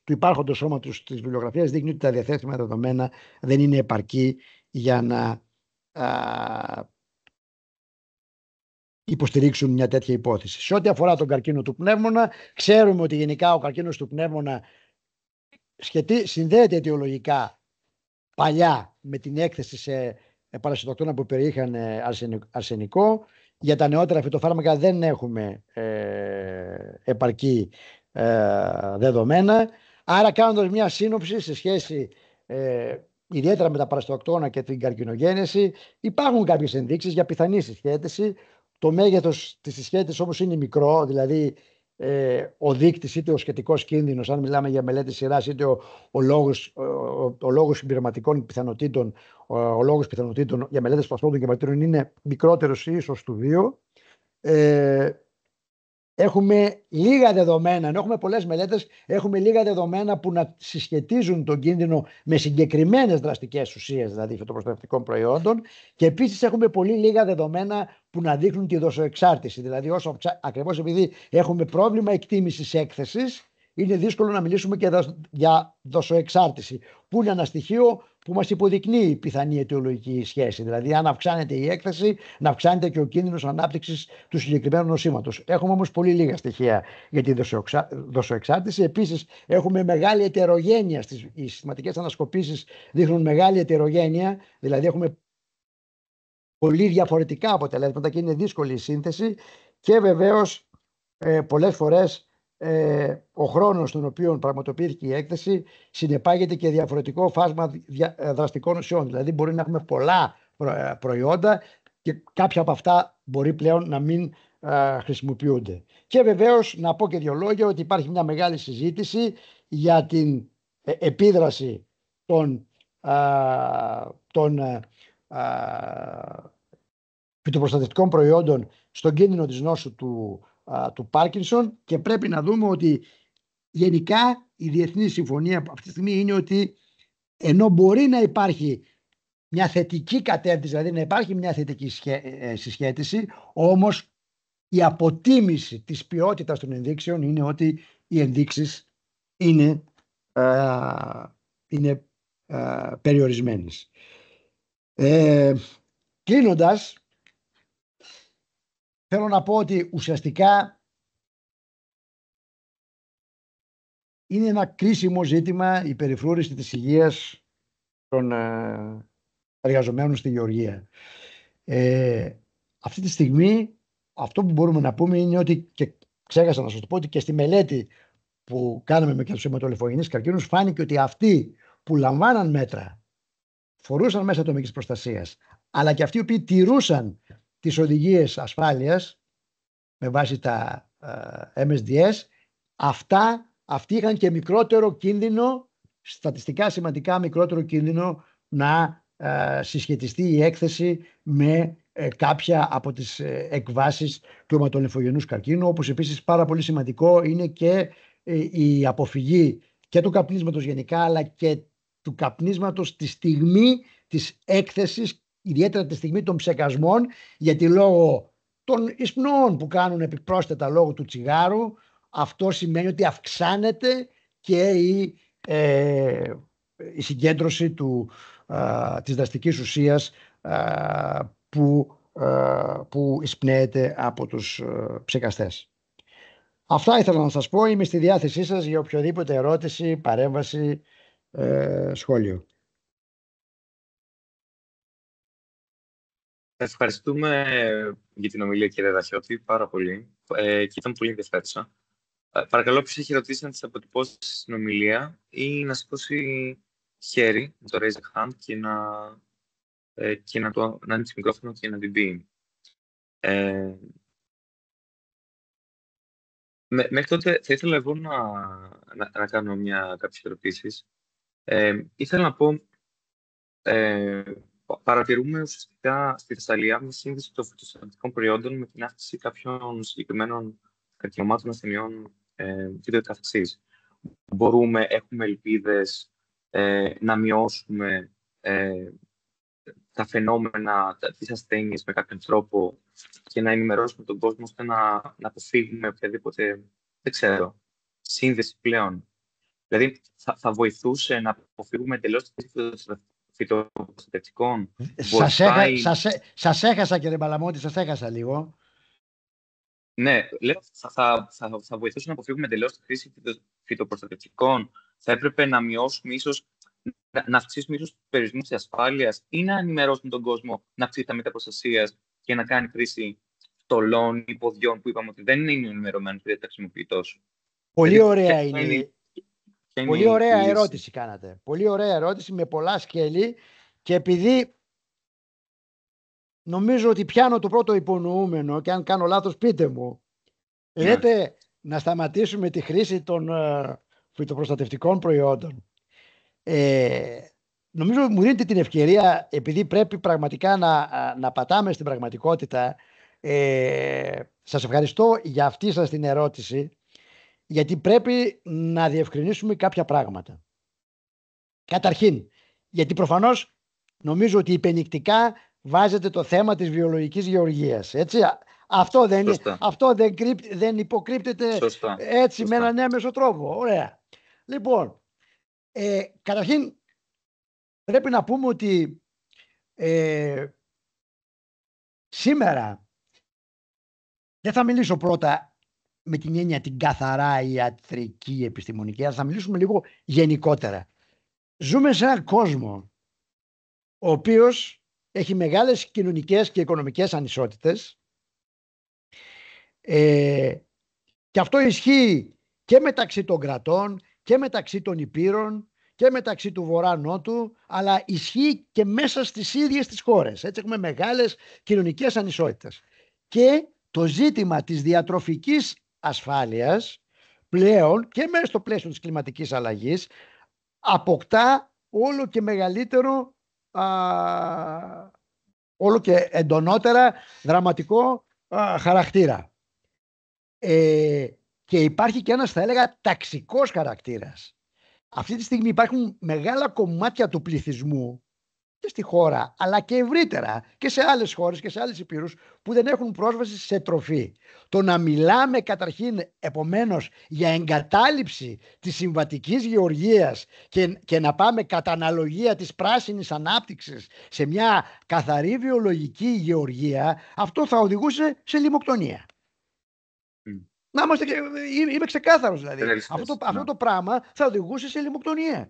υπάρχοντος σώματος της βιβλιογραφίας δείχνει ότι τα διαθέσιμα δεδομένα δεν είναι επαρκή για να υποστηρίξουν μια τέτοια υπόθεση. Σε ό,τι αφορά τον καρκίνο του πνεύμονα, ξέρουμε ότι γενικά ο καρκίνος του πνεύμονα συνδέεται αιτιολογικά παλιά με την έκθεση σε παρασιτοκτόνα που περιείχαν αρσενικό. Για τα νεότερα φυτοφάρμακα δεν έχουμε επαρκή δεδομένα. Άρα, κάνοντας μια σύνοψη σε σχέση ιδιαίτερα με τα παρασιτοκτόνα και την καρκινογένεση, υπάρχουν κάποιες ενδείξεις για πιθανή συσχέτιση. Το μέγεθος της συσχέτισης όμως είναι μικρό, δηλαδή ο δείκτης, είτε ο σχετικός κίνδυνος, αν μιλάμε για μελέτη σειράς, είτε ο λόγος συμπληρωματικών πιθανοτήτων, ο λόγος πιθανοτήτων για μελέτες πασπόντων και μαρτύρων είναι μικρότερος ή ίσως του 2. Έχουμε λίγα δεδομένα, ενώ έχουμε πολλές μελέτες, έχουμε λίγα δεδομένα που να συσχετίζουν τον κίνδυνο με συγκεκριμένες δραστικές ουσίες, δηλαδή φυτοπροστατευτικών προϊόντων, και επίσης έχουμε πολύ λίγα δεδομένα που να δείχνουν τη δοσοεξάρτηση. Δηλαδή, ακριβώς επειδή έχουμε πρόβλημα εκτίμησης έκθεσης, είναι δύσκολο να μιλήσουμε και για δοσοεξάρτηση, που είναι ένα στοιχείο που μας υποδεικνύει πιθανή αιτιολογική σχέση. Δηλαδή, αν αυξάνεται η έκθεση, να αυξάνεται και ο κίνδυνος ανάπτυξης του συγκεκριμένου νοσήματος. Έχουμε όμως πολύ λίγα στοιχεία για τη δοσοεξάρτηση. Επίσης, έχουμε μεγάλη ετερογένεια. Οι συστηματικές ανασκοπήσεις δείχνουν μεγάλη ετερογένεια, δηλαδή έχουμε πολύ διαφορετικά αποτελέσματα και είναι δύσκολη η σύνθεση, και βεβαίως πολλές φορές ο χρόνος στον οποίο πραγματοποιήθηκε η έκθεση συνεπάγεται και διαφορετικό φάσμα δραστικών ουσιών. Δηλαδή μπορεί να έχουμε πολλά προϊόντα και κάποια από αυτά μπορεί πλέον να μην χρησιμοποιούνται. Και βεβαίως να πω και δύο λόγια ότι υπάρχει μια μεγάλη συζήτηση για την επίδραση των φυτοπροστατευτικών προϊόντων στον κίνδυνο της νόσου του Πάρκινσον, και πρέπει να δούμε ότι γενικά η Διεθνή Συμφωνία αυτή τη στιγμή είναι ότι ενώ μπορεί να υπάρχει μια θετική κατεύθυνση, δηλαδή να υπάρχει μια θετική συσχέτιση, όμως η αποτίμηση της ποιότητας των ενδείξεων είναι ότι οι ενδείξεις είναι περιορισμένες. Κλείνοντας, θέλω να πω ότι ουσιαστικά είναι ένα κρίσιμο ζήτημα η περιφρούρηση της υγείας των εργαζομένων στη γεωργία. Αυτή τη στιγμή αυτό που μπορούμε να πούμε είναι ότι, και ξέχασα να σας το πω, ότι και στη μελέτη που κάναμε με τους αιματολιφογενείς καρκίνους φάνηκε ότι αυτοί που λαμβάναν μέτρα, φορούσαν μέσα ατομικής προστασίας, αλλά και αυτοί οι οποίοι τηρούσαν τις οδηγίες ασφάλειας με βάση τα MSDS, αυτοί είχαν και μικρότερο κίνδυνο, στατιστικά σημαντικά μικρότερο κίνδυνο, να συσχετιστεί η έκθεση με κάποια από τις εκβάσεις του αιματολυμφογενούς καρκίνου, όπως επίσης πάρα πολύ σημαντικό είναι και η αποφυγή και του καπνίσματος γενικά, αλλά και του καπνίσματος τη στιγμή της έκθεσης, ιδιαίτερα τη στιγμή των ψεκασμών, γιατί λόγω των εισπνοών που κάνουν επιπρόσθετα λόγω του τσιγάρου, αυτό σημαίνει ότι αυξάνεται και η συγκέντρωση της δραστικής ουσίας που εισπνέεται από τους ψεκαστές. Αυτά ήθελα να σας πω. Είμαι στη διάθεσή σας για οποιοδήποτε ερώτηση, παρέμβαση, σχόλιο. Ευχαριστούμε για την ομιλία, κύριε Ραχιώτη, πάρα πολύ και ήταν πολύ ενδιαφέρουσα. Παρακαλώ, όποιος έχει ερωτήσει να τις αποτυπώσει στην ομιλία ή να σηκώσει χέρι, να το raise a hand και να ανοίξει μικρόφωνο και να την πει. Μέχρι τότε θα ήθελα εγώ να κάνω κάποιες ερωτήσεις. Ήθελα να πω, παρατηρούμε ουσιαστικά στη Θεσσαλία μια σύνδεση των φυτοσυντακτικών προϊόντων με την αύξηση κάποιων συγκεκριμένων καρκινομάτων ασθενειών και το καθεξής. Έχουμε ελπίδες να μειώσουμε τα φαινόμενα, τις ασθένειες με κάποιον τρόπο και να ενημερώσουμε τον κόσμο ώστε να αποφύγουμε οποιαδήποτε, δεν ξέρω, σύνδεση πλέον. Δηλαδή, θα βοηθούσε να αποφύγουμε εντελώς τη χρήση φυτοπροστατευτικών. Σας έχασα, κύριε Μπαλαμώτη, σας έχασα λίγο. Ναι, λέω, θα βοηθούσε να αποφύγουμε εντελώς τη χρήση φυτοπροστατευτικών. Θα έπρεπε να μειώσουμε ίσως, να αυξήσουμε ίσως τους περιορισμούς της ασφάλειας ή να ενημερώσουμε τον κόσμο να αυξήσει τα μέτρα προστασίας και να κάνει χρήση στολών ή ποδιών που είπαμε ότι δεν είναι ενημερωμένος και δεν τα χρησιμοποιεί τόσο. Πολύ ωραία είναι. Πολύ ωραία ερώτηση κάνατε. Πολύ ωραία ερώτηση με πολλά σκέλη, και επειδή νομίζω ότι πιάνω το πρώτο υπονοούμενο, και αν κάνω λάθος πείτε μου, λέτε να σταματήσουμε τη χρήση των φυτοπροστατευτικών προϊόντων. Νομίζω μου δίνετε την ευκαιρία, επειδή πρέπει πραγματικά να πατάμε στην πραγματικότητα. Σας ευχαριστώ για αυτή σας την ερώτηση, γιατί πρέπει να διευκρινίσουμε κάποια πράγματα. Καταρχήν, γιατί προφανώς νομίζω ότι υπενικτικά βάζετε το θέμα της βιολογικής γεωργίας. Έτσι, Αυτό δεν υποκρύπτεται έτσι με έναν έμεσο τρόπο. Ωραία. Λοιπόν, καταρχήν πρέπει να πούμε ότι σήμερα δεν θα μιλήσω πρώτα με την έννοια την καθαρά ιατρική επιστημονική, αλλά θα μιλήσουμε λίγο γενικότερα. Ζούμε σε έναν κόσμο ο οποίος έχει μεγάλες κοινωνικές και οικονομικές ανισότητες, και αυτό ισχύει και μεταξύ των κρατών και μεταξύ των υπήρων και μεταξύ του βορρά-νότου, αλλά ισχύει και μέσα στις ίδιες τις χώρες. Έτσι έχουμε μεγάλες κοινωνικές ανισότητες. Και το ζήτημα της διατροφικής ασφάλειας πλέον και μέσα στο πλαίσιο της κλιματικής αλλαγής αποκτά όλο και μεγαλύτερο, όλο και εντονότερα δραματικό χαρακτήρα. Και υπάρχει και ένας, θα έλεγα, ταξικός χαρακτήρας. Αυτή τη στιγμή υπάρχουν μεγάλα κομμάτια του πληθυσμού και στη χώρα, αλλά και ευρύτερα και σε άλλες χώρες και σε άλλες υπήρους που δεν έχουν πρόσβαση σε τροφή. Το να μιλάμε καταρχήν επομένως για εγκατάλειψη της συμβατικής γεωργίας και να πάμε κατά αναλογία της πράσινης ανάπτυξης σε μια καθαρή βιολογική γεωργία, αυτό θα οδηγούσε σε λιμοκτονία. Να είμαστε, είμαι ξεκάθαρος δηλαδή. Αυτό το πράγμα θα οδηγούσε σε λιμοκτονία.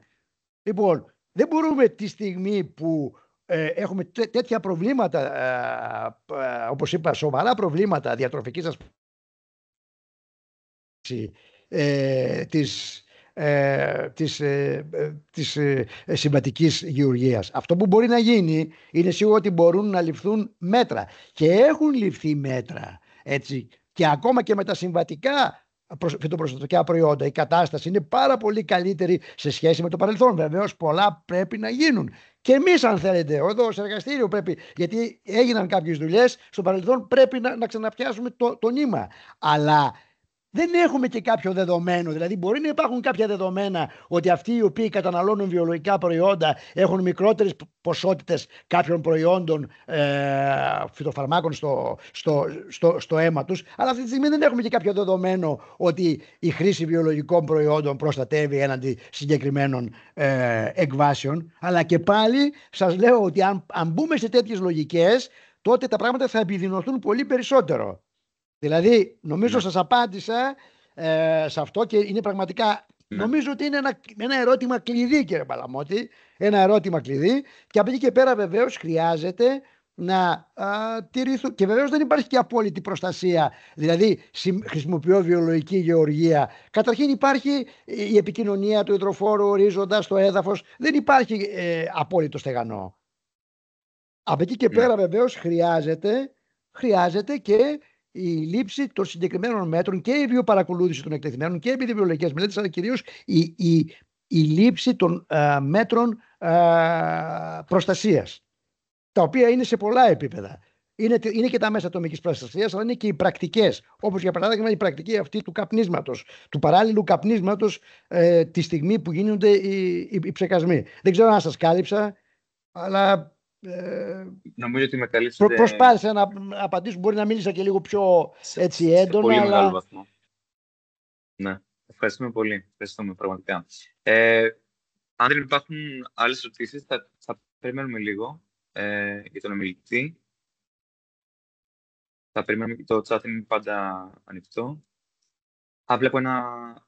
Λοιπόν, δεν μπορούμε τη στιγμή που έχουμε τέτοια προβλήματα, όπως είπα, σοβαρά προβλήματα διατροφικής ασφάλειας της συμβατικής γεωργίας. Αυτό που μπορεί να γίνει είναι σίγουρο ότι μπορούν να ληφθούν μέτρα και έχουν ληφθεί μέτρα, έτσι. Και ακόμα και με τα συμβατικά φυτοπροστατευτικά προϊόντα η κατάσταση είναι πάρα πολύ καλύτερη σε σχέση με το παρελθόν. Βεβαίως πολλά πρέπει να γίνουν. Και εμείς, αν θέλετε, εδώ σε εργαστήριο πρέπει, γιατί έγιναν κάποιες δουλειές στο παρελθόν, πρέπει να ξαναπιάσουμε το νήμα. Αλλά δεν έχουμε και κάποιο δεδομένο. Δηλαδή, μπορεί να υπάρχουν κάποια δεδομένα ότι αυτοί οι οποίοι καταναλώνουν βιολογικά προϊόντα έχουν μικρότερες ποσότητες κάποιων προϊόντων φυτοφαρμάκων στο αίμα τους. Αλλά αυτή τη στιγμή δεν έχουμε και κάποιο δεδομένο ότι η χρήση βιολογικών προϊόντων προστατεύει έναντι συγκεκριμένων εκβάσεων. Αλλά και πάλι σας λέω ότι αν μπούμε σε τέτοιες λογικές, τότε τα πράγματα θα επιδεινωθούν πολύ περισσότερο. Δηλαδή, νομίζω σας απάντησα σε αυτό και είναι πραγματικά, νομίζω ότι είναι ένα ερώτημα κλειδί, κύριε Παλαμώτη, ένα ερώτημα κλειδί, και από εκεί και πέρα βεβαίως χρειάζεται να τηρηθούν, και βεβαίως δεν υπάρχει και απόλυτη προστασία, δηλαδή χρησιμοποιώ βιολογική γεωργία. Καταρχήν υπάρχει η επικοινωνία του υδροφόρου ορίζοντα στο έδαφος, δεν υπάρχει απόλυτο στεγανό. Από εκεί και πέρα βεβαίως χρειάζεται και η λήψη των συγκεκριμένων μέτρων και η βιοπαρακολούθηση των εκτεθειμένων και επιδημιολογικές μελέτες, αλλά κυρίως η λήψη των μέτρων προστασίας, τα οποία είναι σε πολλά επίπεδα. Είναι και τα μέσα ατομικής προστασίας, αλλά είναι και οι πρακτικές, όπως για παράδειγμα η πρακτική αυτή του καπνίσματος, του παράλληλου καπνίσματος τη στιγμή που γίνονται οι ψεκασμοί. Δεν ξέρω αν σας κάλυψα, αλλά νομίζω ότι με καλύψατε. Προσπάθησα να απαντήσω, μπορεί να μίλησα και λίγο πιο έτσι έντονα. Σε πολύ μεγάλο βαθμό. Ναι, ευχαριστούμε πολύ. Ευχαριστούμε πραγματικά. Αν δεν υπάρχουν άλλες ερωτήσεις, θα περιμένουμε λίγο για τον ομιλητή. Θα περιμένουμε και το chat είναι πάντα ανοιχτό.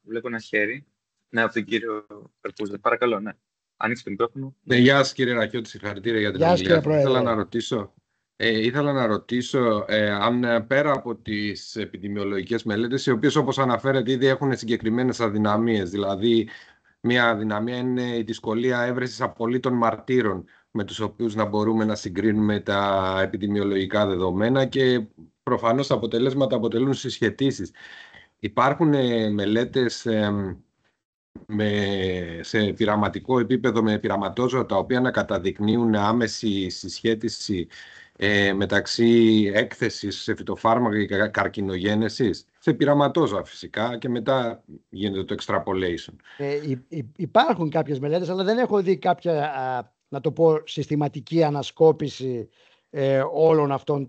Βλέπω ένα χέρι. Ναι, από τον κύριο Περπούζα. Παρακαλώ, ναι. Ανοίξει το μικρόφωνο. Ναι, γεια σας κύριε Ραχιώτη, συγχαρητήρια για την ομιλία. Ήθελα να ρωτήσω αν πέρα από τις επιδημιολογικές μελέτες, οι οποίες όπως αναφέρεται ήδη έχουν συγκεκριμένες αδυναμίες, δηλαδή μια αδυναμία είναι η δυσκολία έβρεσης απολύτων μαρτύρων με τους οποίους να μπορούμε να συγκρίνουμε τα επιδημιολογικά δεδομένα, και προφανώς τα αποτελέσματα αποτελούν συσχετίσεις. Υπάρχουν μελέτες σε πειραματικό επίπεδο με πειραματόζωα τα οποία να καταδεικνύουν άμεση συσχέτιση μεταξύ έκθεσης σε φυτοφάρμακα και καρκινογένεσης, σε πειραματόζωα φυσικά, και μετά γίνεται το extrapolation. Υπάρχουν κάποιες μελέτες, αλλά δεν έχω δει κάποια, να το πω, συστηματική ανασκόπηση όλων αυτών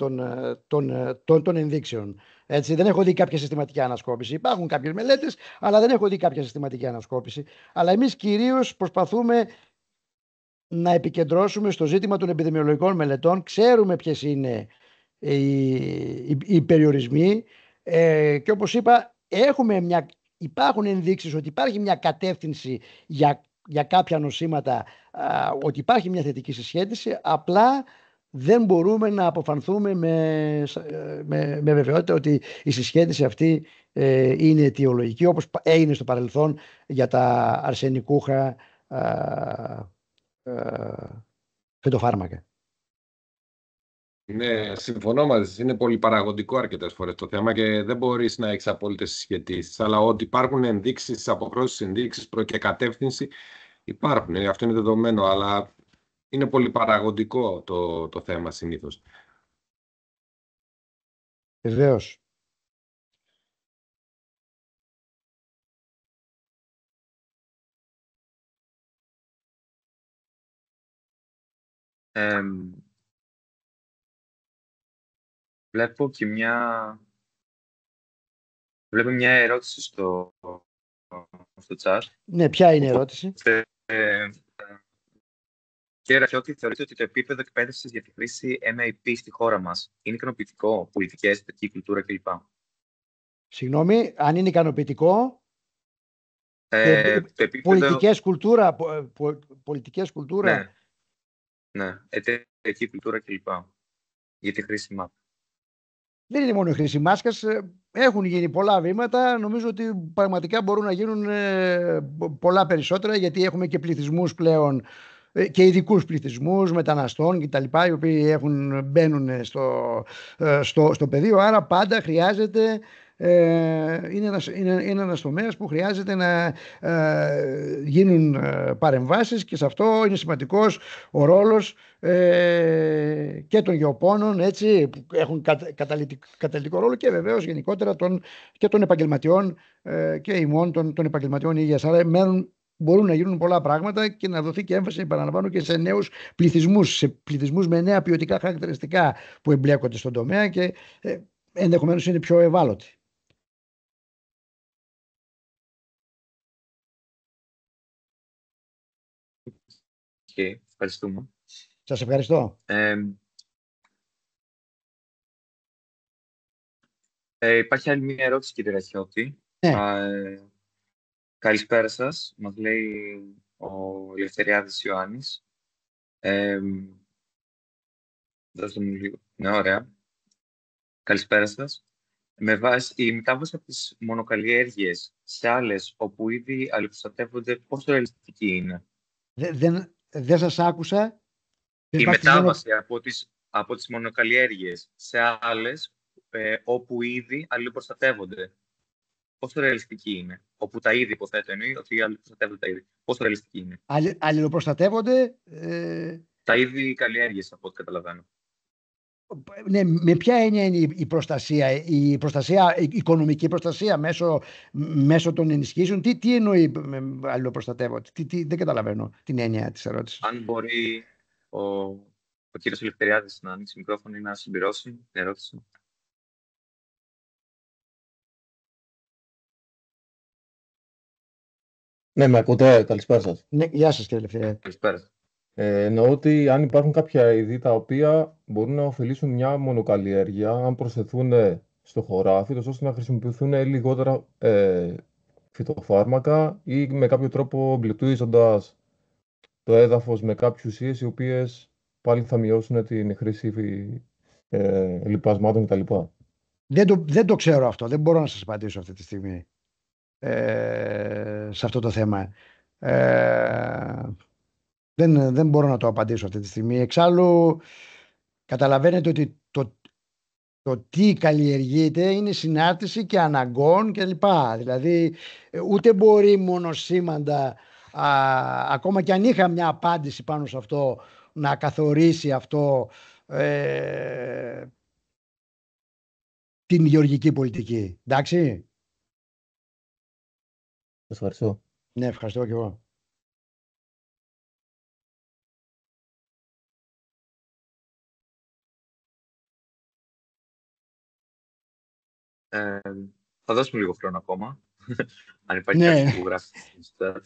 των ενδείξεων. Έτσι, δεν έχω δει κάποια συστηματική ανασκόπηση. Υπάρχουν κάποιες μελέτες, αλλά δεν έχω δει κάποια συστηματική ανασκόπηση. Αλλά εμείς κυρίως προσπαθούμε να επικεντρώσουμε στο ζήτημα των επιδημιολογικών μελετών. Ξέρουμε ποιες είναι οι περιορισμοί και όπως είπα υπάρχουν ενδείξεις ότι υπάρχει μια κατεύθυνση για κάποια νοσήματα, ότι υπάρχει μια θετική συσχέτιση, απλά δεν μπορούμε να αποφανθούμε με βεβαιότητα ότι η συσχέτιση αυτή είναι αιτιολογική, όπως έγινε στο παρελθόν για τα αρσενικούχα φυτοφάρμακα. Ναι, συμφωνώ μαζί σας. Είναι πολύ παραγωγικό αρκετές φορές το θέμα και δεν μπορείς να έχεις απόλυτες συσχετίσεις. Αλλά ότι υπάρχουν ενδείξεις, αποχρώσεις ενδείξεις προ και κατεύθυνση υπάρχουν. Αυτό είναι δεδομένο, αλλά είναι πολύ παραγωγικό το θέμα συνήθως. Βεβαίως. Βλέπω μια ερώτηση στο chat. Ναι, ποια είναι η ερώτηση? Κύριε Ραχιώτη, θεωρείτε ότι το επίπεδο εκπαίδευσης για τη χρήση MAP στη χώρα μας είναι ικανοποιητικό, πολιτικές, θετική κουλτούρα κλπ? Συγγνώμη, αν είναι ικανοποιητικό, Το επίπεδο... πολιτικές κουλτούρα. Ναι, εταιρική κουλτούρα κλπ. Για τη χρήση MAP. Δεν είναι μόνο η χρήση μάσκας. Έχουν γίνει πολλά βήματα. Νομίζω ότι πραγματικά μπορούν να γίνουν πολλά περισσότερα, γιατί έχουμε και πληθυσμούς πλέον και ειδικούς πληθυσμούς μεταναστών και τα λοιπά, οι οποίοι μπαίνουν στο πεδίο. Άρα πάντα χρειάζεται, είναι ένας τομέας που χρειάζεται να γίνουν παρεμβάσεις, και σε αυτό είναι σημαντικός ο ρόλος και των γεωπόνων, έτσι, που έχουν καταλυτικό ρόλο, και βεβαίως γενικότερα και των επαγγελματιών και ημών των επαγγελματιών υγείας. Άρα μπορούν να γίνουν πολλά πράγματα και να δοθεί και έμφαση, επαναλαμβάνω, και σε νέους πληθυσμούς, σε πληθυσμούς με νέα ποιοτικά χαρακτηριστικά που εμπλέκονται στον τομέα και ενδεχομένως είναι πιο ευάλωτοι. Ευχαριστούμε. Σας ευχαριστώ. Υπάρχει άλλη μια ερώτηση, κύριε Ραχιώτη. Ναι. Καλησπέρα σας, μας λέει ο Ελευθεριάδης Ιωάννης. Δώστε μου λίγο. Ναι, ωραία. Καλησπέρα σας. Με βάση η μετάβαση από τις μονοκαλλιέργειες σε άλλες όπου ήδη αλληλοπροστατεύονται, πόσο ρεαλιστική είναι? Δεν σας άκουσα. Η μετάβαση από τις μονοκαλλιέργειες σε άλλες όπου ήδη αλληλοπροστατεύονται, πόσο ρεαλιστική είναι? Όπου τα είδη, υποθέτω, εννοεί ότι αλληλοπροστατεύονται τα είδη. Πόσο ρεαλιστική είναι? Αλληλοπροστατεύονται. Τα είδη καλλιέργειες, από ό,τι καταλαβαίνω. Ναι, με ποια έννοια είναι η προστασία? Η οικονομική προστασία μέσω των ενισχύσεων? Τι εννοεί με αλληλοπροστατεύονται? Δεν καταλαβαίνω την έννοια της ερώτησης. Αν μπορεί ο κύριος Ελευθεριάδης να ανοίξει μικρόφωνο ή να συμπληρώσει την ερώτηση. Ναι, με ακούτε? Καλησπέρα σας. Ναι, γεια σας, κύριε Ελευθεριάδη. Καλησπέρα. Εννοώ ότι αν υπάρχουν κάποια είδη τα οποία μπορούν να ωφελήσουν μια μονοκαλλιέργεια, αν προσθεθούν στο χωράφι, ώστε να χρησιμοποιηθούν λιγότερα φυτοφάρμακα ή με κάποιο τρόπο μπλουτίζοντας το έδαφος με κάποιες ουσίες οι οποίες πάλι θα μειώσουν την χρήση λιπασμάτων κτλ. Δεν το ξέρω αυτό. Δεν μπορώ να σας απαντήσω αυτή τη στιγμή σε αυτό το θέμα. Δεν μπορώ να το απαντήσω αυτή τη στιγμή. Εξάλλου, καταλαβαίνετε ότι το τι καλλιεργείται είναι συνάρτηση και αναγκών κλπ. Δηλαδή, ούτε μπορεί μονοσήμαντα, ακόμα και αν είχα μια απάντηση πάνω σε αυτό, να καθορίσει αυτό την γεωργική πολιτική. Εντάξει. Σας ευχαριστώ. Ναι, ευχαριστώ και εγώ. Θα δώσουμε λίγο χρόνο ακόμα, αν υπάρχει Ναι. κάποιος που γράφει στο chat.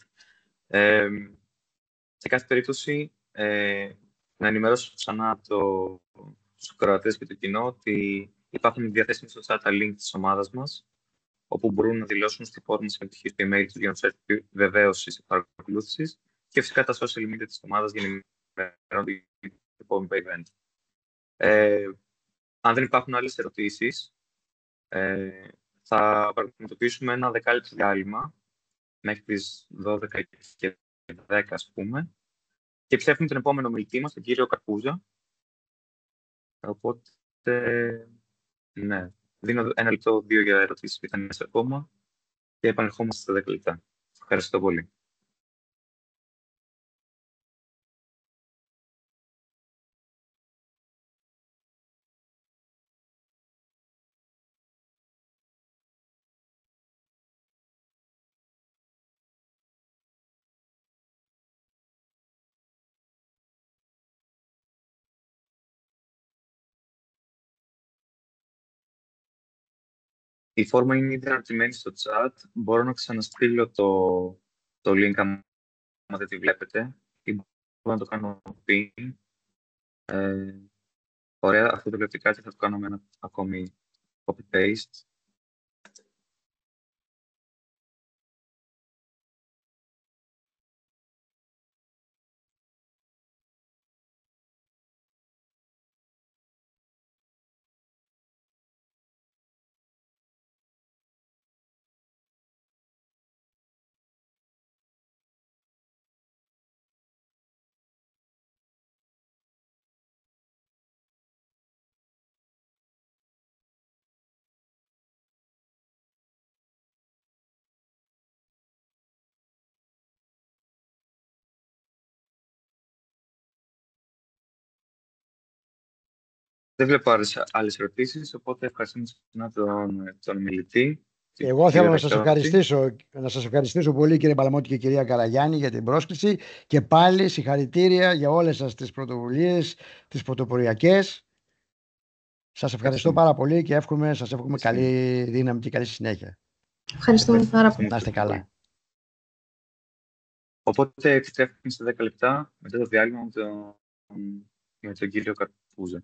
Σε κάθε περίπτωση, να ενημερώσω ξανά τους ακροατές και το κοινό ότι υπάρχουν διαθέσιμοι στο chat τα link της ομάδας μας, όπου μπορούν να δηλώσουν στη φόρμα συμμετοχή στο email τους για να τους έρθει βεβαίωση σε παρακολούθηση και φυσικά τα social media της ομάδας για να ενημερώνονται για το επόμενο event. Αν δεν υπάρχουν άλλες ερωτήσεις, θα πραγματοποιήσουμε ένα 10 λεπτό διάλειμμα μέχρι τις 12 και 10, ας πούμε, και επιστρέφουμε τον επόμενο μιλητή μας, τον κύριο Καρπούζα. Οπότε, ναι, δίνω 1 λεπτό, 2 για ερωτήσεις πιθανές ακόμα και επανερχόμαστε στα 10 λεπτά. Ευχαριστώ πολύ. Η φόρμα είναι ήδη αναρτημένη στο chat. Μπορώ να ξαναστείλω το link αν δεν τη βλέπετε ή μπορώ να το κάνω pin. Ωραία, αυτό το βλέπετε κάτι, θα το κάνω με ένα ακόμη copy-paste. Δεν βλέπω άλλες ερωτήσεις, οπότε ευχαριστούμε ξανά τον μιλητή. Εγώ θέλω να σας Ραχιώτη. ευχαριστήσω πολύ, κύριε Παλαμότη και κυρία Καραγιάννη, για την πρόσκληση και πάλι συγχαρητήρια για όλες σας τις πρωτοβουλίες, τις πρωτοποριακές. Σας ευχαριστώ πάρα πολύ και σας εύχομαι καλή δύναμη και καλή συνέχεια. Ευχαριστούμε πάρα πολύ. Να είστε καλά. Οπότε επιστρέφουμε σε 10 λεπτά μετά το διάλειμμα με τον κύριο Καρπούζα.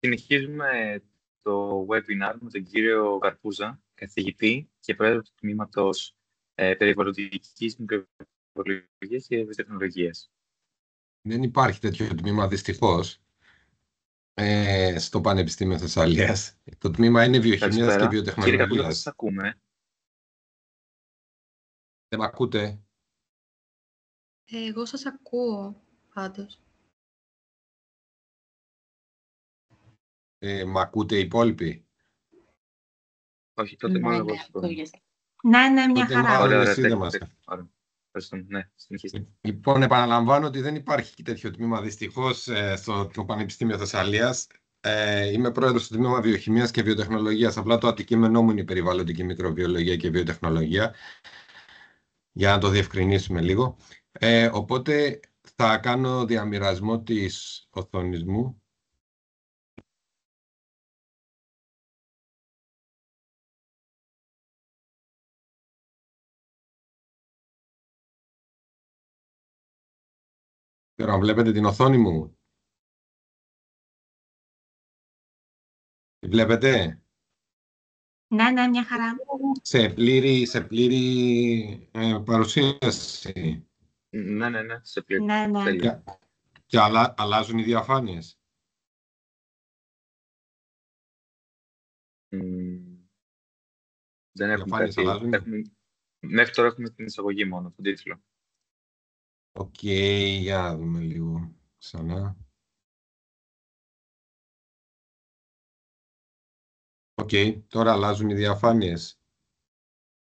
Συνεχίζουμε το webinar με τον κύριο Καρπούζα, καθηγητή και πρόεδρο του τμήματος περιβαλλοντικής μικροβιολογίας και βιοτεχνολογίας. Δεν υπάρχει τέτοιο τμήμα, δυστυχώς, στο Πανεπιστήμιο Θεσσαλίας. Το τμήμα είναι βιοχημίας και Καλησπέρα. Κύριε Καρπούζα, βιοτεχνολογίας. σας ακούμε. Δεν με ακούτε? Εγώ σας ακούω, πάντως. Μ' ακούτε οι υπόλοιποι? Όχι, τότε μόνο εγώ σας ακούω. Ναι, μια Τότε χαρά. μάλλον Ωραία, εσύ δεν μας τέκνο. Ωραία. Ευχαριστούμε. Ναι, συνεχίστε. Λοιπόν, επαναλαμβάνω ότι δεν υπάρχει τέτοιο τμήμα, δυστυχώς, στο Πανεπιστήμιο Θεσσαλίας. Είμαι πρόεδρος του τμήμα βιοχημίας και βιοτεχνολογίας. Απλά το αντικείμενό μου είναι η περιβαλλοντική μικροβιολογία και βιοτεχνολογία, για να το διευκρινίσουμε λίγο. Οπότε θα κάνω διαμοιρασμό της οθόνης μου. Τώρα βλέπετε την οθόνη μου? Τη βλέπετε? Ναι, μια χαρά. Σε πλήρη παρουσίαση. Ναι, σε πλήρη. Ναι. Τέλεια. Και αλλάζουν οι διαφάνειες. Δεν έχουμε Διαφάνειες κάτι. αλλάζουν. Μέχρι τώρα έχουμε την εισαγωγή μόνο, τον τίτλο. Οκ, για να δούμε λίγο ξανά. Οκ, τώρα αλλάζουν οι διαφάνειες.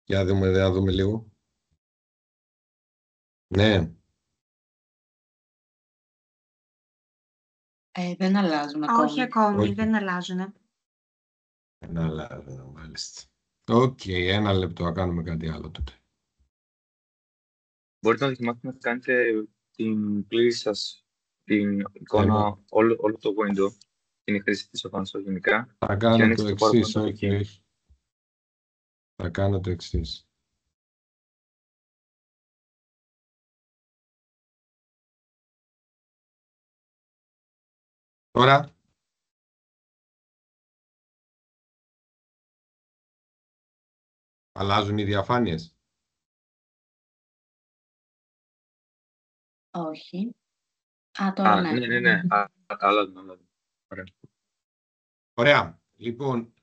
Για να δούμε λίγο. Ναι. Δεν αλλάζουν ακόμη. Όχι ακόμη, Όχι. δεν αλλάζουν. Δεν αλλάζουν, μάλιστα. Οκ, ένα λεπτό, να κάνουμε κάτι άλλο τότε. Μπορείτε να δοκιμάσετε να κάνετε την πλήρη σας την εικόνα, όλο το window, την χρήση της οθόνης γενικά. Θα Και κάνω το ανοίξτε το εξής, PowerPoint όχι. εκεί. Θα κάνω το εξής. Τώρα, αλλάζουν οι διαφάνειες. Όχι. Τώρα ναι. Ναι. Αλλάζουν. Ωραία. Ωραία. Λοιπόν,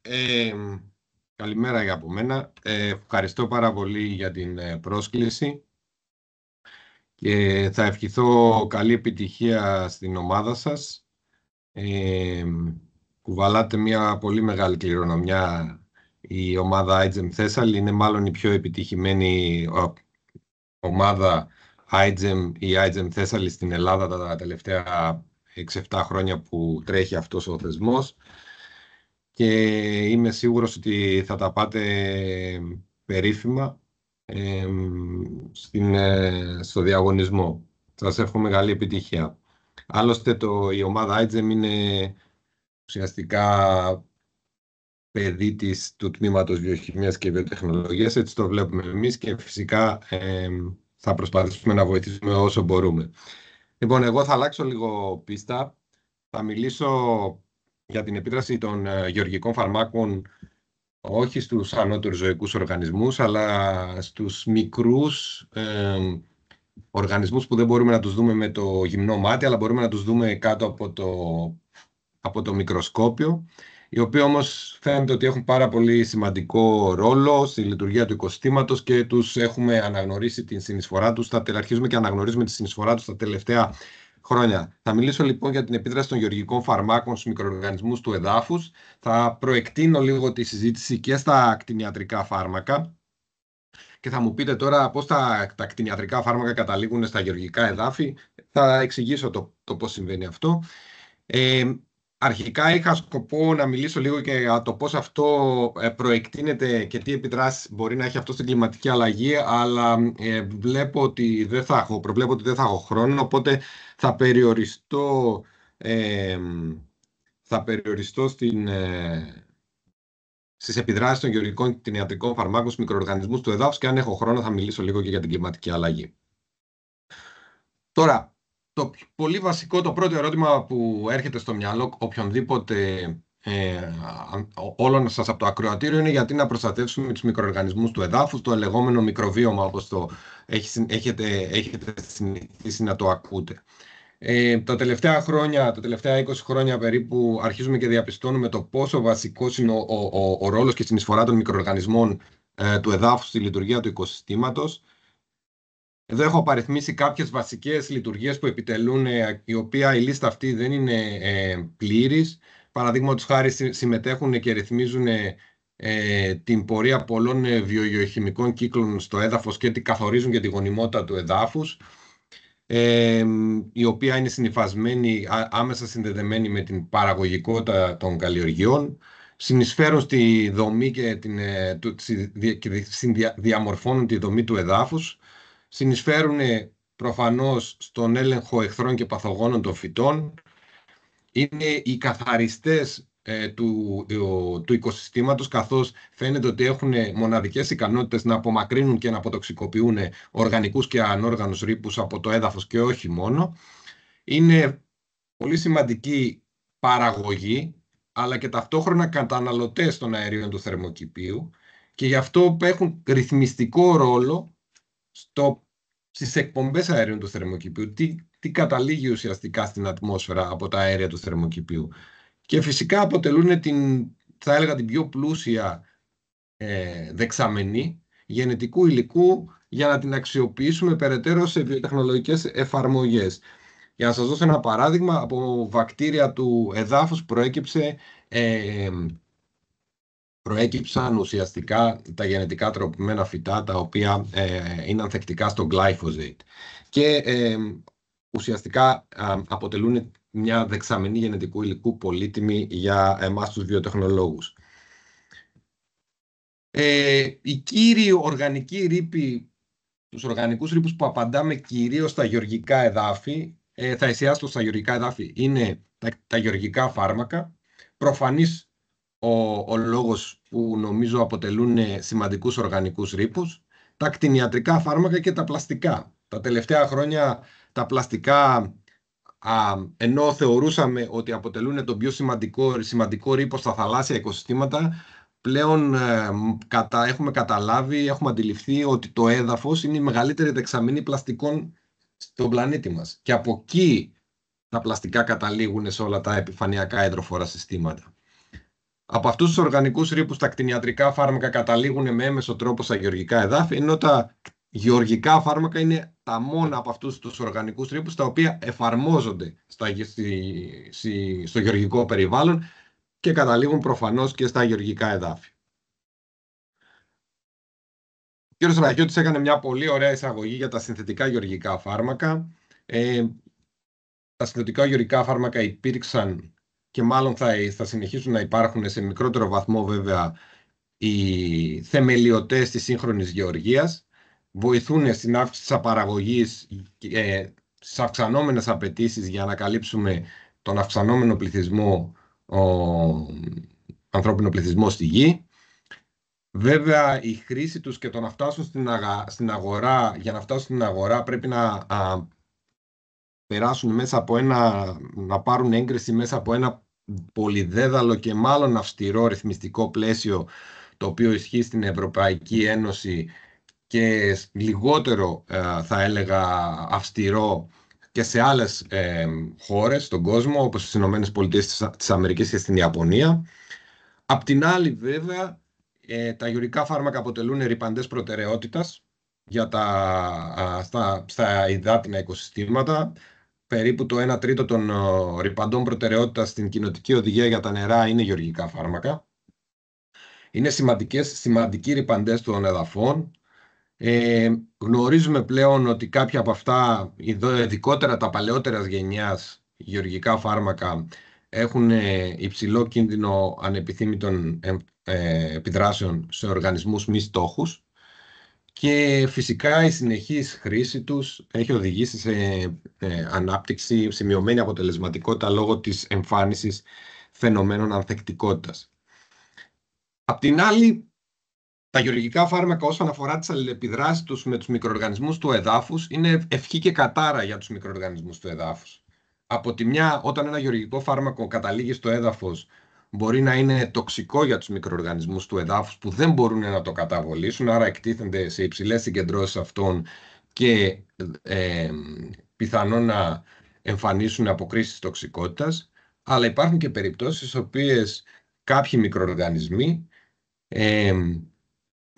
καλημέρα για από μένα. Ευχαριστώ πάρα πολύ για την πρόσκληση και θα ευχηθώ καλή επιτυχία στην ομάδα σας. Κουβαλάτε μια πολύ μεγάλη κληρονομιά. Η ομάδα iGEM Thessal είναι μάλλον η πιο επιτυχημένη ομάδα iGEM ή iGEM Thessal στην Ελλάδα τα τελευταία 6-7 χρόνια που τρέχει αυτός ο θεσμός. Και είμαι σίγουρος ότι θα τα πάτε περίφημα στο διαγωνισμό. Σας εύχομαι καλή επιτυχία. Άλλωστε η ομάδα iGEM είναι ουσιαστικά παιδί του τμήματος βιοχημίας και βιοτεχνολογίας, έτσι το βλέπουμε εμείς και φυσικά θα προσπαθήσουμε να βοηθήσουμε όσο μπορούμε. Λοιπόν, εγώ θα αλλάξω λίγο πίστα. Θα μιλήσω για την επίδραση των γεωργικών φαρμάκων όχι στους ανώτερους ζωικούς οργανισμούς, αλλά στους μικρούς οργανισμούς που δεν μπορούμε να τους δούμε με το γυμνό μάτι, αλλά μπορούμε να τους δούμε κάτω από το μικροσκόπιο, οι οποίοι όμως φαίνεται ότι έχουν πάρα πολύ σημαντικό ρόλο στη λειτουργία του οικοσυστήματος και τους έχουμε αναγνωρίσει την συνεισφορά τους, αρχίζουμε και αναγνωρίζουμε τη συνεισφορά τους τα τελευταία χρόνια. Θα μιλήσω λοιπόν για την επίδραση των γεωργικών φαρμάκων στους μικροοργανισμούς του εδάφους. Θα προεκτείνω λίγο τη συζήτηση και στα κτηνιατρικά φάρμακα. Και θα μου πείτε τώρα πώς τα κτηνιατρικά φάρμακα καταλήγουν στα γεωργικά εδάφη. Θα εξηγήσω το πώς συμβαίνει αυτό. Αρχικά είχα σκοπό να μιλήσω λίγο και για το πώς αυτό προεκτείνεται και τι επιδράσεις μπορεί να έχει αυτό στην κλιματική αλλαγή, αλλά προβλέπω ότι δεν θα έχω χρόνο, οπότε θα περιοριστώ στις επιδράσεις των γεωργικών κτηνιατρικών φαρμάκων στους μικροοργανισμούς του εδάφους και αν έχω χρόνο θα μιλήσω λίγο και για την κλιματική αλλαγή. Τώρα, Το πολύ βασικό, το πρώτο ερώτημα που έρχεται στο μυαλό οποιονδήποτε όλων σας από το ακροατήριο είναι γιατί να προστατεύσουμε τους μικροοργανισμούς του εδάφους, το λεγόμενο μικροβίωμα, όπως το έχετε συνηθίσει να το ακούτε. Τα τελευταία 20 χρόνια περίπου αρχίζουμε και διαπιστώνουμε το πόσο βασικός είναι ο ρόλος και η συνεισφορά των μικροοργανισμών του εδάφους στη λειτουργία του οικοσυστήματος. Εδώ έχω απαριθμίσει κάποιες βασικές λειτουργίες που επιτελούν, η οποία η λίστα αυτή δεν είναι πλήρης. Παραδείγματος χάρη συμμετέχουν και ρυθμίζουν την πορεία πολλών βιογεωχημικών κύκλων στο έδαφος και καθορίζουν και τη γονιμότητα του εδάφους, η οποία είναι συνυφασμένη, άμεσα συνδεδεμένη με την παραγωγικότητα των καλλιεργειών, συνεισφέρουν στη δομή και διαμορφώνουν τη δομή του εδάφους, συνεισφέρουν προφανώς στον έλεγχο εχθρών και παθογόνων των φυτών, είναι οι καθαριστές του οικοσυστήματος, καθώς φαίνεται ότι έχουν μοναδικές ικανότητες να απομακρύνουν και να αποτοξικοποιούν οργανικούς και ανόργανους ρήπους από το έδαφος και όχι μόνο. Είναι πολύ σημαντική παραγωγή, αλλά και ταυτόχρονα καταναλωτές των αερίων του θερμοκηπίου και γι' αυτό έχουν ρυθμιστικό ρόλο στις εκπομπές αερίων του θερμοκηπίου. Τι καταλήγει ουσιαστικά στην ατμόσφαιρα από τα αέρια του θερμοκηπίου. Και φυσικά αποτελούν θα έλεγα την πιο πλούσια δεξαμενή γενετικού υλικού για να την αξιοποιήσουμε περαιτέρω σε βιοτεχνολογικές εφαρμογές. Για να σας δώσω ένα παράδειγμα, από βακτήρια του εδάφους προέκυψαν ουσιαστικά τα γενετικά τροπημένα φυτά, τα οποία είναι ανθεκτικά στο glyphosate και ουσιαστικά αποτελούν μια δεξαμενή γενετικού υλικού πολύτιμη για εμάς τους βιοτεχνολόγους. Οι κύριοι οργανικοί ρήποι, τους οργανικούς ρήπους που απαντάμε κυρίως στα γεωργικά εδάφη, θα εστιάσω στα γεωργικά εδάφη, είναι τα γεωργικά φάρμακα. Προφανής ο λόγος που νομίζω αποτελούν σημαντικούς οργανικούς ρήπους, τα κτηνιατρικά φάρμακα και τα πλαστικά. Τα τελευταία χρόνια τα πλαστικά, ενώ θεωρούσαμε ότι αποτελούν τον πιο σημαντικό ρήπο στα θαλάσσια οικοσυστήματα, πλέον έχουμε καταλάβει, έχουμε αντιληφθεί ότι το έδαφος είναι η μεγαλύτερη δεξαμενή πλαστικών στον πλανήτη μας. Και από εκεί τα πλαστικά καταλήγουν σε όλα τα επιφανειακά υδροφόρα συστήματα. Από αυτούς τους οργανικούς ρήπους τα κτηνιατρικά φάρμακα καταλήγουν με έμεσο τρόπο στα γεωργικά εδάφη, ενώ τα γεωργικά φάρμακα είναι τα μόνα από αυτούς τους οργανικούς ρήπους τα οποία εφαρμόζονται στο γεωργικό περιβάλλον και καταλήγουν προφανώς και στα γεωργικά εδάφη. Ο κ. Ραχιώτης έκανε μια πολύ ωραία εισαγωγή για τα συνθετικά γεωργικά φάρμακα. Τα συνθετικά γεωργικά φάρμακα υπήρξαν και μάλλον θα συνεχίσουν να υπάρχουν σε μικρότερο βαθμό βέβαια οι θεμελιωτές της σύγχρονης γεωργίας. Βοηθούν στην αύξηση της απαραγωγής, στις αυξανόμενες απαιτήσεις για να καλύψουμε τον αυξανόμενο πληθυσμό, ανθρώπινο πληθυσμό στη γη. Βέβαια η χρήση τους και το να φτάσουν στην αγορά, για να φτάσουν στην αγορά πρέπει να περάσουν μέσα από να πάρουν έγκριση μέσα από ένα πολυδέδαλο και μάλλον αυστηρό ρυθμιστικό πλαίσιο, το οποίο ισχύει στην Ευρωπαϊκή Ένωση και λιγότερο θα έλεγα αυστηρό και σε άλλες χώρες στον κόσμο, όπως στις Ηνωμένες Πολιτείες της Αμερικής και στην Ιαπωνία. Απ' την άλλη βέβαια τα γεωργικά φάρμακα αποτελούν ρυπαντές προτεραιότητας για στα υδάτινα οικοσυστήματα. Περίπου το 1 τρίτο των ρυπαντών προτεραιότητας στην κοινοτική οδηγία για τα νερά είναι γεωργικά φάρμακα. Είναι σημαντικοί ρυπαντές των εδαφών. Γνωρίζουμε πλέον ότι κάποια από αυτά, ειδικότερα τα παλαιότερας γενιάς γεωργικά φάρμακα, έχουν υψηλό κίνδυνο ανεπιθύμητων επιδράσεων σε οργανισμούς μη στόχους και φυσικά η συνεχής χρήση τους έχει οδηγήσει σε ανάπτυξη, σε μειωμένη αποτελεσματικότητα λόγω της εμφάνισης φαινομένων ανθεκτικότητας. Απ' την άλλη, Τα γεωργικά φάρμακα όσον αφορά τις αλληλεπιδράσεις τους με τους μικροοργανισμούς του εδάφους είναι ευχή και κατάρα για τους μικροοργανισμούς του εδάφους. Από τη μια, όταν ένα γεωργικό φάρμακο καταλήγει στο έδαφος, μπορεί να είναι τοξικό για τους μικροοργανισμούς του εδάφους που δεν μπορούν να το καταβολήσουν, άρα εκτίθενται σε υψηλές συγκεντρώσεις αυτών και πιθανόν να εμφανίσουν αποκρίσεις τοξικότητας. Αλλά υπάρχουν και περιπτώσεις στις οποίες κάποιοι μικροοργανισμοί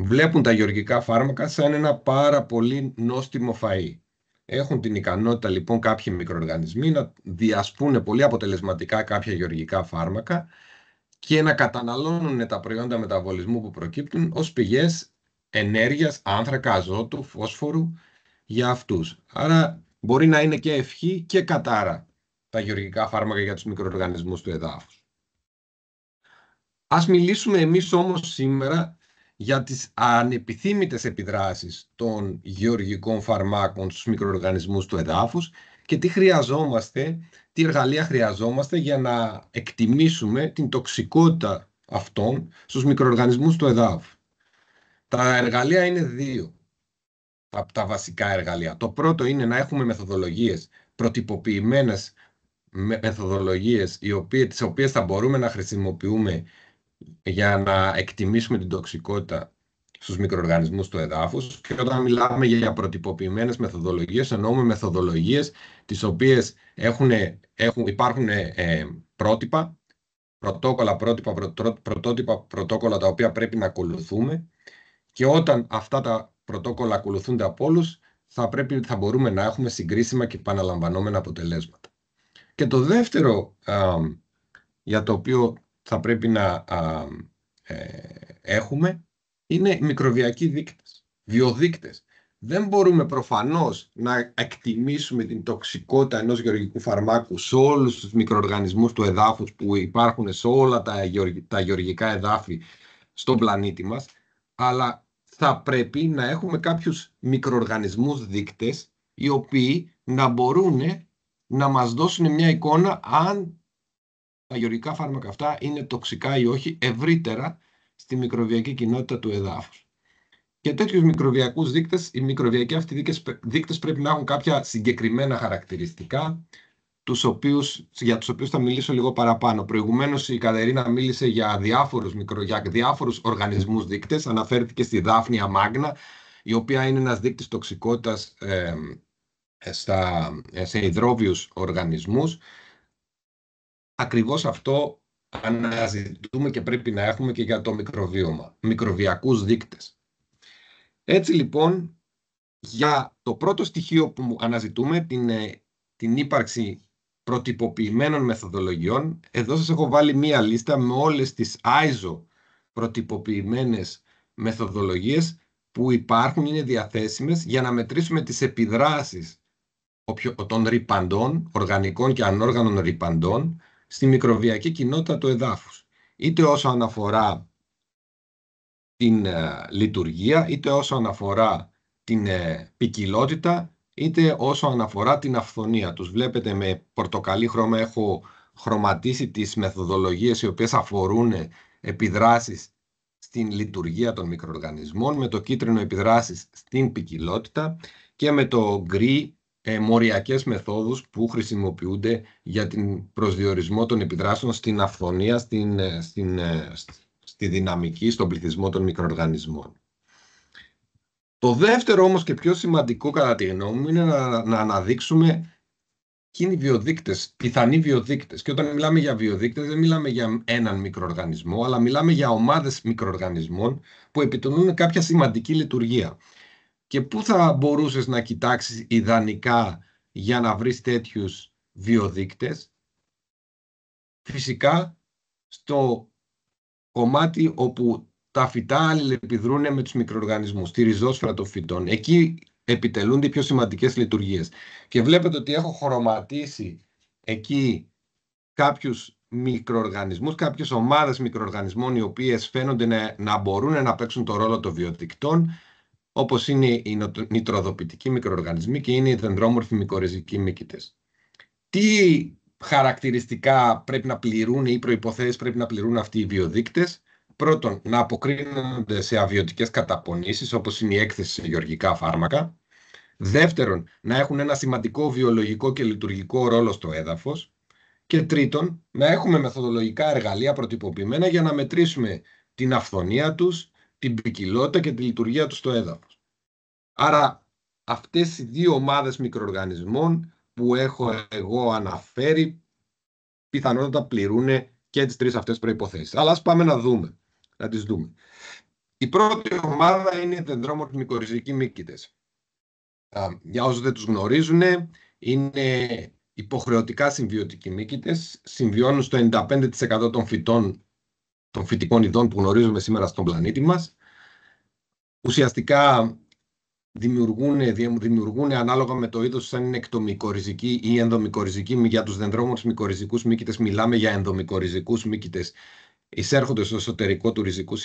βλέπουν τα γεωργικά φάρμακα σαν ένα πάρα πολύ νόστιμο φαΐ. Έχουν την ικανότητα λοιπόν κάποιοι μικροοργανισμοί να διασπούν πολύ αποτελεσματικά κάποια γεωργικά φάρμακα και να καταναλώνουν τα προϊόντα μεταβολισμού που προκύπτουν ως πηγές ενέργειας, άνθρακα, αζότου, φόσφορου για αυτούς. Άρα μπορεί να είναι και ευχή και κατάρα τα γεωργικά φάρμακα για τους μικροοργανισμούς του εδάφους. Ας μιλήσουμε εμείς όμως σήμερα για τις ανεπιθύμητες επιδράσεις των γεωργικών φαρμάκων στους μικροοργανισμούς του εδάφους και τι εργαλεία χρειαζόμαστε για να εκτιμήσουμε την τοξικότητα αυτών στους μικροοργανισμούς του εδάφους. Τα εργαλεία είναι δύο, τα βασικά εργαλεία. Το πρώτο είναι να έχουμε μεθοδολογίες, προτυποποιημένες μεθοδολογίες, τις οποίες θα μπορούμε να χρησιμοποιούμε για να εκτιμήσουμε την τοξικότητα στους μικροοργανισμούς του εδάφους. Και όταν μιλάμε για προτυποποιημένες μεθοδολογίες, εννοούμε μεθοδολογίες τις οποίες υπάρχουν πρωτόκολλα τα οποία πρέπει να ακολουθούμε, και όταν αυτά τα πρωτόκολλα ακολουθούνται από όλους, θα μπορούμε να έχουμε συγκρίσιμα και επαναλαμβανόμενα αποτελέσματα. Και το δεύτερο για το οποίο θα πρέπει να έχουμε είναι μικροβιακοί δείκτες, βιοδείκτες. Δεν μπορούμε προφανώς να εκτιμήσουμε την τοξικότητα ενός γεωργικού φαρμάκου σε όλους τους μικροοργανισμούς του εδάφους που υπάρχουν σε όλα τα γεωργικά εδάφη στον πλανήτη μας, αλλά θα πρέπει να έχουμε κάποιους μικροοργανισμούς δείκτες οι οποίοι να μπορούν να μας δώσουν μια εικόνα αν τα γεωργικά φάρμακα αυτά είναι τοξικά ή όχι ευρύτερα στη μικροβιακή κοινότητα του εδάφους. Και τέτοιους μικροβιακούς δείκτες, οι μικροβιακοί αυτοί δείκτες πρέπει να έχουν κάποια συγκεκριμένα χαρακτηριστικά, για τους οποίους θα μιλήσω λίγο παραπάνω. Προηγουμένως η Κατερίνα μίλησε για διάφορους οργανισμούς δείκτες, αναφέρθηκε στη Daphnia magna, η οποία είναι ένας δείκτης τοξικότητας σε υδρόβιους οργανισμούς. Ακριβώς αυτό αναζητούμε και πρέπει να έχουμε και για το μικροβίωμα, μικροβιακούς δείκτες. Έτσι λοιπόν, για το πρώτο στοιχείο που αναζητούμε, την ύπαρξη προτυποποιημένων μεθοδολογιών, εδώ σας έχω βάλει μία λίστα με όλες τις ISO προτυποποιημένες μεθοδολογίες που υπάρχουν, είναι διαθέσιμες για να μετρήσουμε τις επιδράσεις των ρυπαντών, οργανικών και ανόργανων ρυπαντών, στη μικροβιακή κοινότητα του εδάφους. Είτε όσον αφορά την λειτουργία, είτε όσον αφορά την ποικιλότητα, είτε όσον αφορά την αυθονία τους. Βλέπετε με πορτοκαλί χρώμα έχω χρωματίσει τις μεθοδολογίες οι οποίες αφορούν επιδράσεις στην λειτουργία των μικροοργανισμών, με το κίτρινο επιδράσεις στην ποικιλότητα και με το γκρι μοριακές μεθόδους που χρησιμοποιούνται για την προσδιορισμό των επιδράσεων στην αυθονία, στη δυναμική, στον πληθυσμό των μικροοργανισμών. Το δεύτερο όμως και πιο σημαντικό κατά τη γνώμη μου είναι να αναδείξουμε ποιοι είναι οι βιοδείκτες, πιθανοί βιοδείκτες. Και όταν μιλάμε για βιοδείκτες δεν μιλάμε για έναν μικροοργανισμό, αλλά μιλάμε για ομάδες μικροοργανισμών που επιτελούν κάποια σημαντική λειτουργία. Και πού θα μπορούσες να κοιτάξεις ιδανικά για να βρεις τέτοιους βιοδείκτες? Φυσικά στο κομμάτι όπου τα φυτά αλληλεπιδρούν με τους μικροοργανισμούς, τη ριζόσφαιρα των φυτών. Εκεί επιτελούνται οι πιο σημαντικές λειτουργίες. Και βλέπετε ότι έχω χρωματίσει εκεί κάποιους μικροοργανισμούς, κάποιες ομάδες μικροοργανισμών οι οποίες φαίνονται να μπορούν να παίξουν το ρόλο των βιοδεικτών, όπως είναι οι νητροδοποιητικοί μικροοργανισμοί και είναι οι δεντρόμορφοι μικορρυζικοί μύκητες. Τι χαρακτηριστικά πρέπει να πληρούν ή προϋποθέσεις πρέπει να πληρούν αυτοί οι βιοδείκτες? Πρώτον, να αποκρίνονται σε αβιωτικές καταπονήσεις, όπως είναι η έκθεση σε γεωργικά φάρμακα. Δεύτερον, να έχουν ένα σημαντικό βιολογικό και λειτουργικό ρόλο στο έδαφος. Και τρίτον, να έχουμε μεθοδολογικά εργαλεία προτυπωπημένα για να μετρήσουμε την αυθονία τους, την ποικιλότητα και τη λειτουργία τους στο έδαφος. Άρα, αυτές οι δύο ομάδες μικροοργανισμών που έχω εγώ αναφέρει, πιθανότατα πληρούν και τις τρεις αυτές προϋποθέσεις. Αλλά ας πάμε να τις δούμε. Η πρώτη ομάδα είναι οι δεντρόμορφοι μικορρυζικοί μύκητες. Για όσους δεν τους γνωρίζουν, είναι υποχρεωτικά συμβιωτικοί μύκητες. Συμβιώνουν στο 95% των φυτικών ειδών που γνωρίζουμε σήμερα στον πλανήτη μας. Ουσιαστικά δημιουργούν ανάλογα με το είδος, αν είναι εκτομικορρυζικοί ή ενδομικορρυζικοί. Για τους δεντρόμορφους μικορρυζικούς μύκητες μιλάμε για ενδομικορρυζικούς μύκητες. Εισέρχονται στο εσωτερικό του ριζικού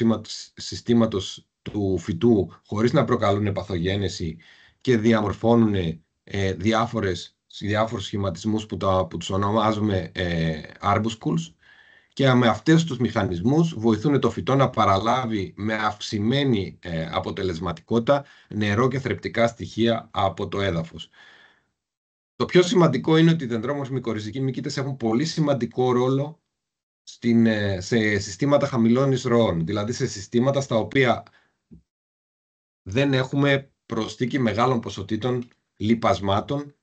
συστήματος του φυτού χωρίς να προκαλούν παθογένεση και διαμορφώνουν διάφορους σχηματισμούς που τους ονομάζουμε arbuscules, και με αυτές τους μηχανισμούς βοηθούν το φυτό να παραλάβει με αυξημένη αποτελεσματικότητα νερό και θρεπτικά στοιχεία από το έδαφος. Το πιο σημαντικό είναι ότι οι δεντρόμορφοι μικορρυζικοί μύκητες έχουν πολύ σημαντικό ρόλο σε συστήματα χαμηλών εισρωών, δηλαδή σε συστήματα στα οποία δεν έχουμε προσθήκη μεγάλων ποσοτήτων λιπασμάτων,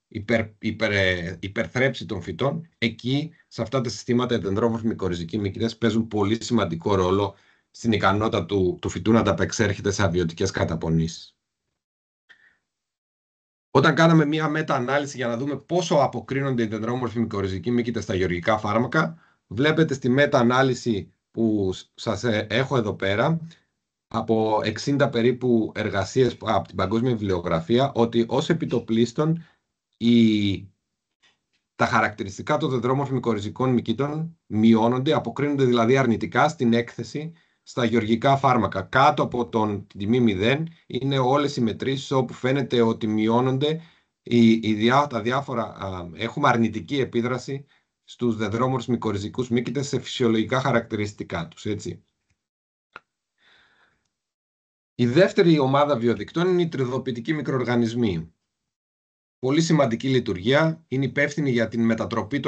υπερθρέψη των φυτών. Εκεί, σε αυτά τα συστήματα, οι δεντρόμορφοι μικορρυζικοί μύκητες παίζουν πολύ σημαντικό ρόλο στην ικανότητα του φυτού να ανταπεξέρχεται σε αβιωτικές καταπονήσεις. Όταν κάναμε μία μετα-ανάλυση για να δούμε πόσο αποκρίνονται οι δεντρόμορφοι μικορρυζικοί μύκητες στα γεωργικά φάρμακα, βλέπετε στη μετα-ανάλυση που σας έχω εδώ πέρα, από 60 περίπου εργασίες από την παγκόσμια βιβλιογραφία, ότι ως επιτοπλίστων τα χαρακτηριστικά των δεντρόμορφων μικορρυζικών μυκήτων μειώνονται, αποκρίνονται δηλαδή αρνητικά στην έκθεση στα γεωργικά φάρμακα. Κάτω από την τιμή 0 είναι όλες οι μετρήσεις όπου φαίνεται ότι μειώνονται τα διάφορα, έχουμε αρνητική επίδραση στους δεντρόμορφους μικορρυζικούς μύκητες σε φυσιολογικά χαρακτηριστικά τους, έτσι. Η δεύτερη ομάδα βιοδικτών είναι οι τριδοποιητικοί μικροοργανισμοί. Πολύ σημαντική λειτουργία, είναι υπεύθυνη για την μετατροπή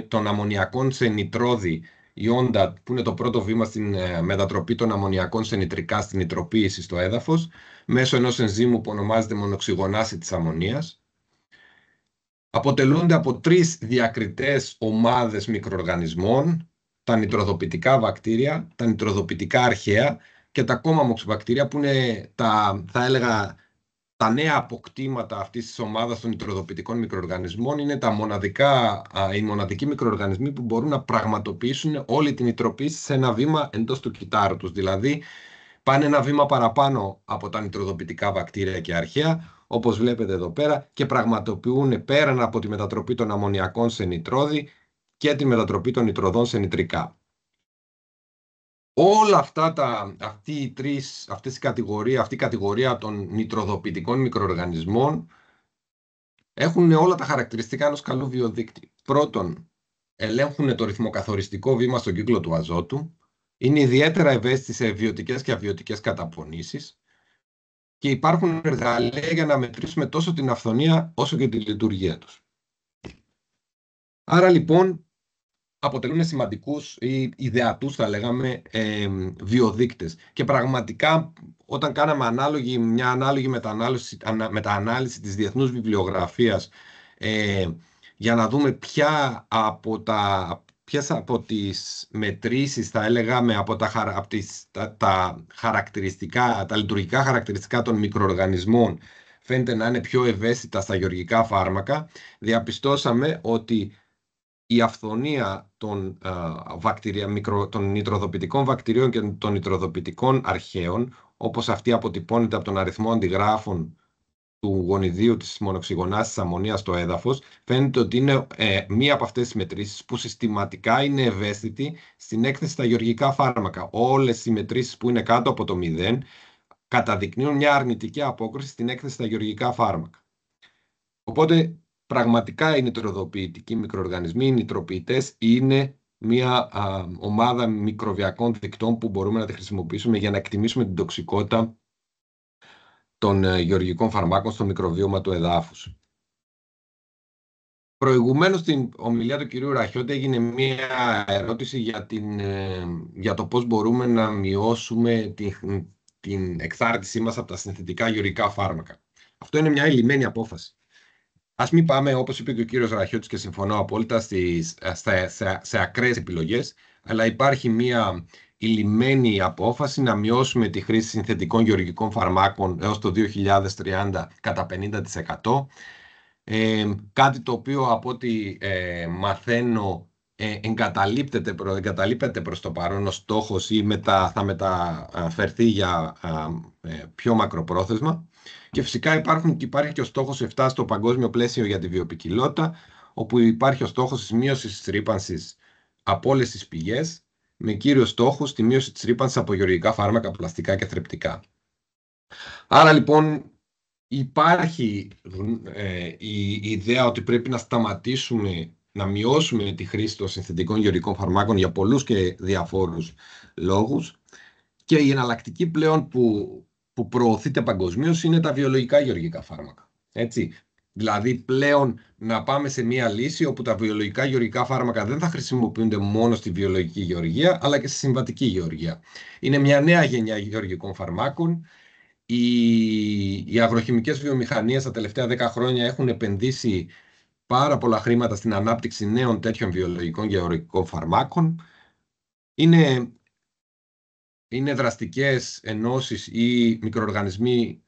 των αμμονιακών σε νητρόδι ιόντα, που είναι το πρώτο βήμα στην μετατροπή των αμμονιακών σε νητρικά στην νητροποίηση στο έδαφος, μέσω ενός ενζύμου που ονομάζεται μονοξυγονάση της αμμονίας. Αποτελούνται από 3 διακριτές ομάδες μικροοργανισμών, τα νητροδοποιητικά βακτήρια, τα νητροδοποιητικά αρχαία και τα κόμαμοξ βακτήρια, που είναι θα έλεγα τα νέα αποκτήματα αυτής της ομάδας των νητροδοποιητικών μικροοργανισμών. Είναι οι μοναδικοί μικροοργανισμοί που μπορούν να πραγματοποιήσουν όλη την νητροποίηση σε ένα βήμα εντός του κυτάρου τους. Δηλαδή πάνε ένα βήμα παραπάνω από τα νητροδοποιητικά βακτήρια και αρχαία, όπως βλέπετε εδώ πέρα, και πραγματοποιούν πέραν από τη μετατροπή των αμμονιακών σε νητρόδι και τη μετατροπή των νητροδών σε νητρικά. Όλα αυτή η κατηγορία των νητροδοποιητικών μικροοργανισμών έχουν όλα τα χαρακτηριστικά ενός καλού βιοδείκτη. Πρώτον, ελέγχουν το ρυθμοκαθοριστικό βήμα στον κύκλο του αζότου, είναι ιδιαίτερα ευαίσθητοι σε βιωτικές και αβιωτικές καταπονήσεις και υπάρχουν εργαλεία για να μετρήσουμε τόσο την αυθονία όσο και τη λειτουργία τους. Άρα λοιπόν αποτελούν σημαντικούς ή ιδεατούς, θα λέγαμε, βιοδείκτες. Και πραγματικά, όταν κάναμε μια ανάλογη μεταανάλυση της διεθνούς βιβλιογραφίας για να δούμε ποιες από τις μετρήσεις, θα έλεγαμε, από τα λειτουργικά χαρακτηριστικά των μικροοργανισμών φαίνεται να είναι πιο ευαίσθητα στα γεωργικά φάρμακα, διαπιστώσαμε ότι η αυθονία των νητροδοποιητικών βακτηρίων και των νητροδοποιητικών αρχαίων, όπως αυτή αποτυπώνεται από τον αριθμό αντιγράφων του γονιδίου της μονοξυγονάσης της αμμονίας στο έδαφος, φαίνεται ότι είναι μία από αυτές τις μετρήσεις που συστηματικά είναι ευαίσθητη στην έκθεση στα γεωργικά φάρμακα. Όλες οι μετρήσεις που είναι κάτω από το 0 καταδεικνύουν μια αρνητική απόκριση στην έκθεση στα γεωργικά φάρμακα. Οπότε πραγματικά οι νητροδοποιητικοί μικροοργανισμοί, οι νητροποιητές, είναι μια ομάδα μικροβιακών δικτών που μπορούμε να τη χρησιμοποιήσουμε για να εκτιμήσουμε την τοξικότητα των γεωργικών φαρμάκων στο μικροβίωμα του εδάφους. Προηγουμένως στην ομιλία του κυρίου Ραχιώτη έγινε μία ερώτηση για το πώς μπορούμε να μειώσουμε την εξάρτησή μας από τα συνθετικά γεωργικά φάρμακα. Αυτό είναι μια ελλημμένη απόφαση. Ας μην πάμε, όπως είπε και ο κύριος Ραχιώτης και συμφωνώ απόλυτα, σε ακραίες επιλογές, αλλά υπάρχει μια ελλημμένη απόφαση να μειώσουμε τη χρήση συνθετικών γεωργικών φαρμάκων έως το 2030 κατά 50%. Κάτι το οποίο από ό,τι μαθαίνω εγκαταλείπεται προς το παρόν ο στόχος ή θα μεταφερθεί για πιο μακροπρόθεσμα. Και φυσικά υπάρχει και ο στόχος 7 στο παγκόσμιο πλαίσιο για τη βιοποικιλότητα, όπου υπάρχει ο στόχος της μείωσης της ρύπανσης από όλες τις πηγές, με κύριο στόχο τη μείωση της ρύπανσης από γεωργικά φάρμακα, πλαστικά και θρεπτικά. Άρα λοιπόν υπάρχει η ιδέα ότι πρέπει να σταματήσουμε, να μειώσουμε τη χρήση των συνθετικών γεωργικών φαρμάκων για πολλούς και διαφόρους λόγους, και η εναλλακτική πλέον που προωθείται παγκοσμίως είναι τα βιολογικά γεωργικά φάρμακα. Έτσι. Δηλαδή πλέον να πάμε σε μια λύση όπου τα βιολογικά γεωργικά φάρμακα δεν θα χρησιμοποιούνται μόνο στη βιολογική γεωργία, αλλά και στη συμβατική γεωργία. Είναι μια νέα γενιά γεωργικών φαρμάκων. Οι αγροχημικές βιομηχανίες τα τελευταία 10 χρόνια έχουν επενδύσει πάρα πολλά χρήματα στην ανάπτυξη νέων τέτοιων βιολογικών γεωργικών φαρμάκων. Είναι δραστικές ενώσεις ή μικροοργανισμοί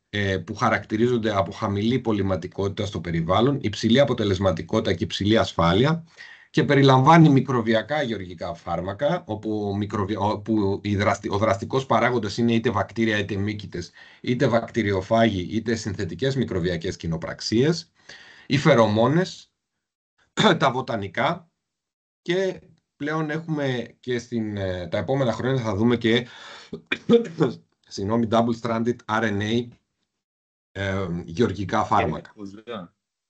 που χαρακτηρίζονται από χαμηλή πολυματικότητα στο περιβάλλον, υψηλή αποτελεσματικότητα και υψηλή ασφάλεια, και περιλαμβάνει μικροβιακά γεωργικά φάρμακα, όπου ο δραστικός παράγοντας είναι είτε βακτήρια είτε μύκητες, είτε βακτηριοφάγοι είτε συνθετικές μικροβιακές κοινοπραξίες, οι φερομόνες, τα βοτανικά, και πλέον έχουμε και τα επόμενα χρόνια θα δούμε και double-stranded RNA γεωργικά φάρμακα.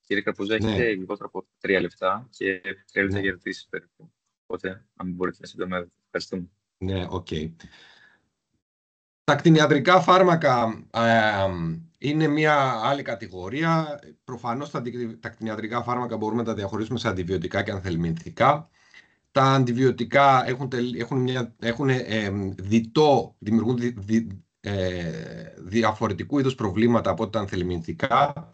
Κύριε Καρπούζα, Ναι. έχετε λιγότερο από 3 λεπτά και 3 λεπτά για ερωτήσεις περίπου. Οπότε, αν μπορείτε να συντομεύετε. Ευχαριστούμε. Ναι, οκ. Τα κτηνιατρικά φάρμακα είναι μια άλλη κατηγορία. Προφανώς τα κτηνιατρικά φάρμακα μπορούμε να τα διαχωρίσουμε σε αντιβιωτικά και ανθελμινθικά. Τα αντιβιωτικά δημιουργούν διαφορετικού είδους προβλήματα από τα ανθελμινθικά,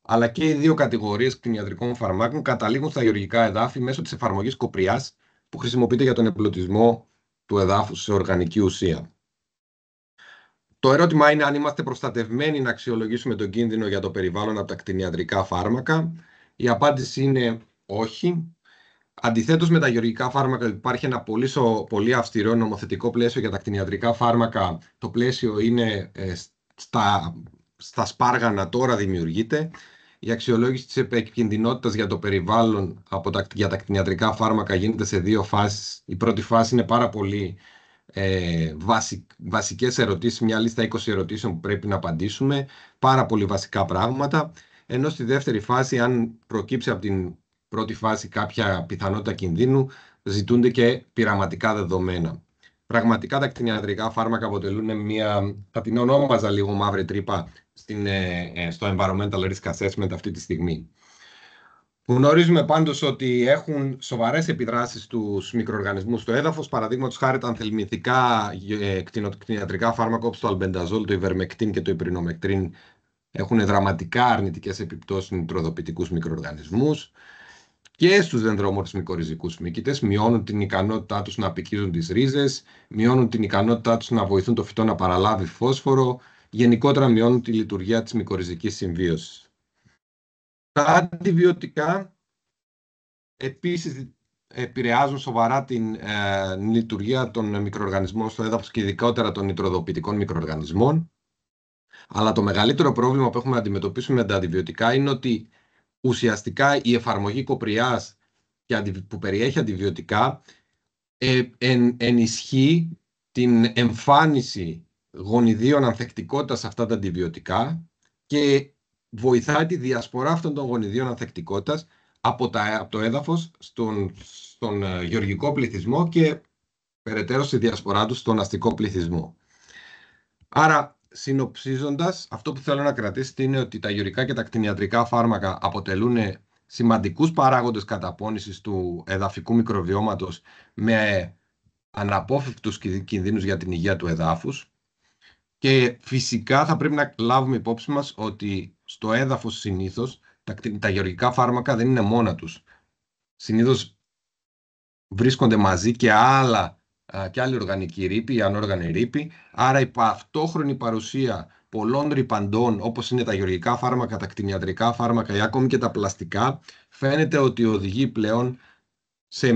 αλλά και οι δύο κατηγορίες κτηνιατρικών φαρμάκων καταλήγουν στα γεωργικά εδάφη μέσω της εφαρμογής κοπριάς, που χρησιμοποιείται για τον εμπλουτισμό του εδάφους σε οργανική ουσία. Το ερώτημα είναι αν είμαστε προστατευμένοι να αξιολογήσουμε τον κίνδυνο για το περιβάλλον από τα κτηνιατρικά φάρμακα. Η απάντηση είναι όχι. Αντιθέτως, με τα γεωργικά φάρμακα υπάρχει ένα πολύ αυστηρό νομοθετικό πλαίσιο για τα κτηνιατρικά φάρμακα. Το πλαίσιο είναι στα σπάργανα, τώρα δημιουργείται. Η αξιολόγηση της επικινδυνότητας για το περιβάλλον για τα κτηνιατρικά φάρμακα γίνεται σε 2 φάσεις. Η πρώτη φάση είναι πάρα πολύ βασικές ερωτήσεις, μια λίστα 20 ερωτήσεων που πρέπει να απαντήσουμε, πάρα πολύ βασικά πράγματα. Ενώ στη δεύτερη φάση, αν προκύψει από την πρώτη φάση κάποια πιθανότητα κινδύνου, ζητούνται και πειραματικά δεδομένα. Πραγματικά τα κτηνιατρικά φάρμακα αποτελούν θα την ονόμαζα λίγο μαύρη τρύπα στο environmental risk assessment αυτή τη στιγμή. Γνωρίζουμε πάντως ότι έχουν σοβαρές επιδράσεις στους μικροοργανισμούς στο έδαφος. Παραδείγματος χάρη, τα ανθελμινθικά κτηνιατρικά φάρμακα όπως το αλμπενταζόλ, το ιβερμεκτίν και το υπρινομεκτρίν έχουν δραματικά αρνητικές επιπτώσεις στους νητροδοποιητικούς μικροοργανισμούς και στους δενδρόμορφους μικορριζικούς μύκητες. Μειώνουν την ικανότητά τους να απικίζουν τις ρίζες, μειώνουν την ικανότητά τους να βοηθούν το φυτό να παραλάβει φόσφορο, γενικότερα μειώνουν τη λειτουργία της μικορριζικής συμβίωσης. Τα αντιβιωτικά επίσης επηρεάζουν σοβαρά την λειτουργία των μικροοργανισμών στο έδαφος και ειδικότερα των νητροδοποιητικών μικροοργανισμών. Αλλά το μεγαλύτερο πρόβλημα που έχουμε να αντιμετωπίσουμε με τα αντιβιωτικά είναι ότι ουσιαστικά η εφαρμογή κοπριάς που περιέχει αντιβιωτικά ενισχύει την εμφάνιση γονιδίων ανθεκτικότητας σε αυτά τα αντιβιωτικά και βοηθάει τη διασπορά αυτών των γονιδίων ανθεκτικότητας από το έδαφος στον γεωργικό πληθυσμό και περαιτέρω στη διασπορά τους στον αστικό πληθυσμό. Άρα, συνοψίζοντας, αυτό που θέλω να κρατήσετε είναι ότι τα γεωργικά και τα κτηνιατρικά φάρμακα αποτελούν σημαντικούς παράγοντες καταπώνησης του εδαφικού μικροβιώματος με αναπόφευκτους κινδύνους για την υγεία του εδάφους. Και φυσικά θα πρέπει να λάβουμε υπόψη μας ότι στο έδαφος συνήθως τα γεωργικά φάρμακα δεν είναι μόνα τους. Συνήθως βρίσκονται μαζί και άλλοι οργανικοί ρήποι, οι ανόργανοι ρήποι. Άρα η ταυτόχρονη παρουσία πολλών ρηπαντών, όπως είναι τα γεωργικά φάρμακα, τα κτηνιατρικά φάρμακα ή ακόμη και τα πλαστικά, φαίνεται ότι οδηγεί πλέον σε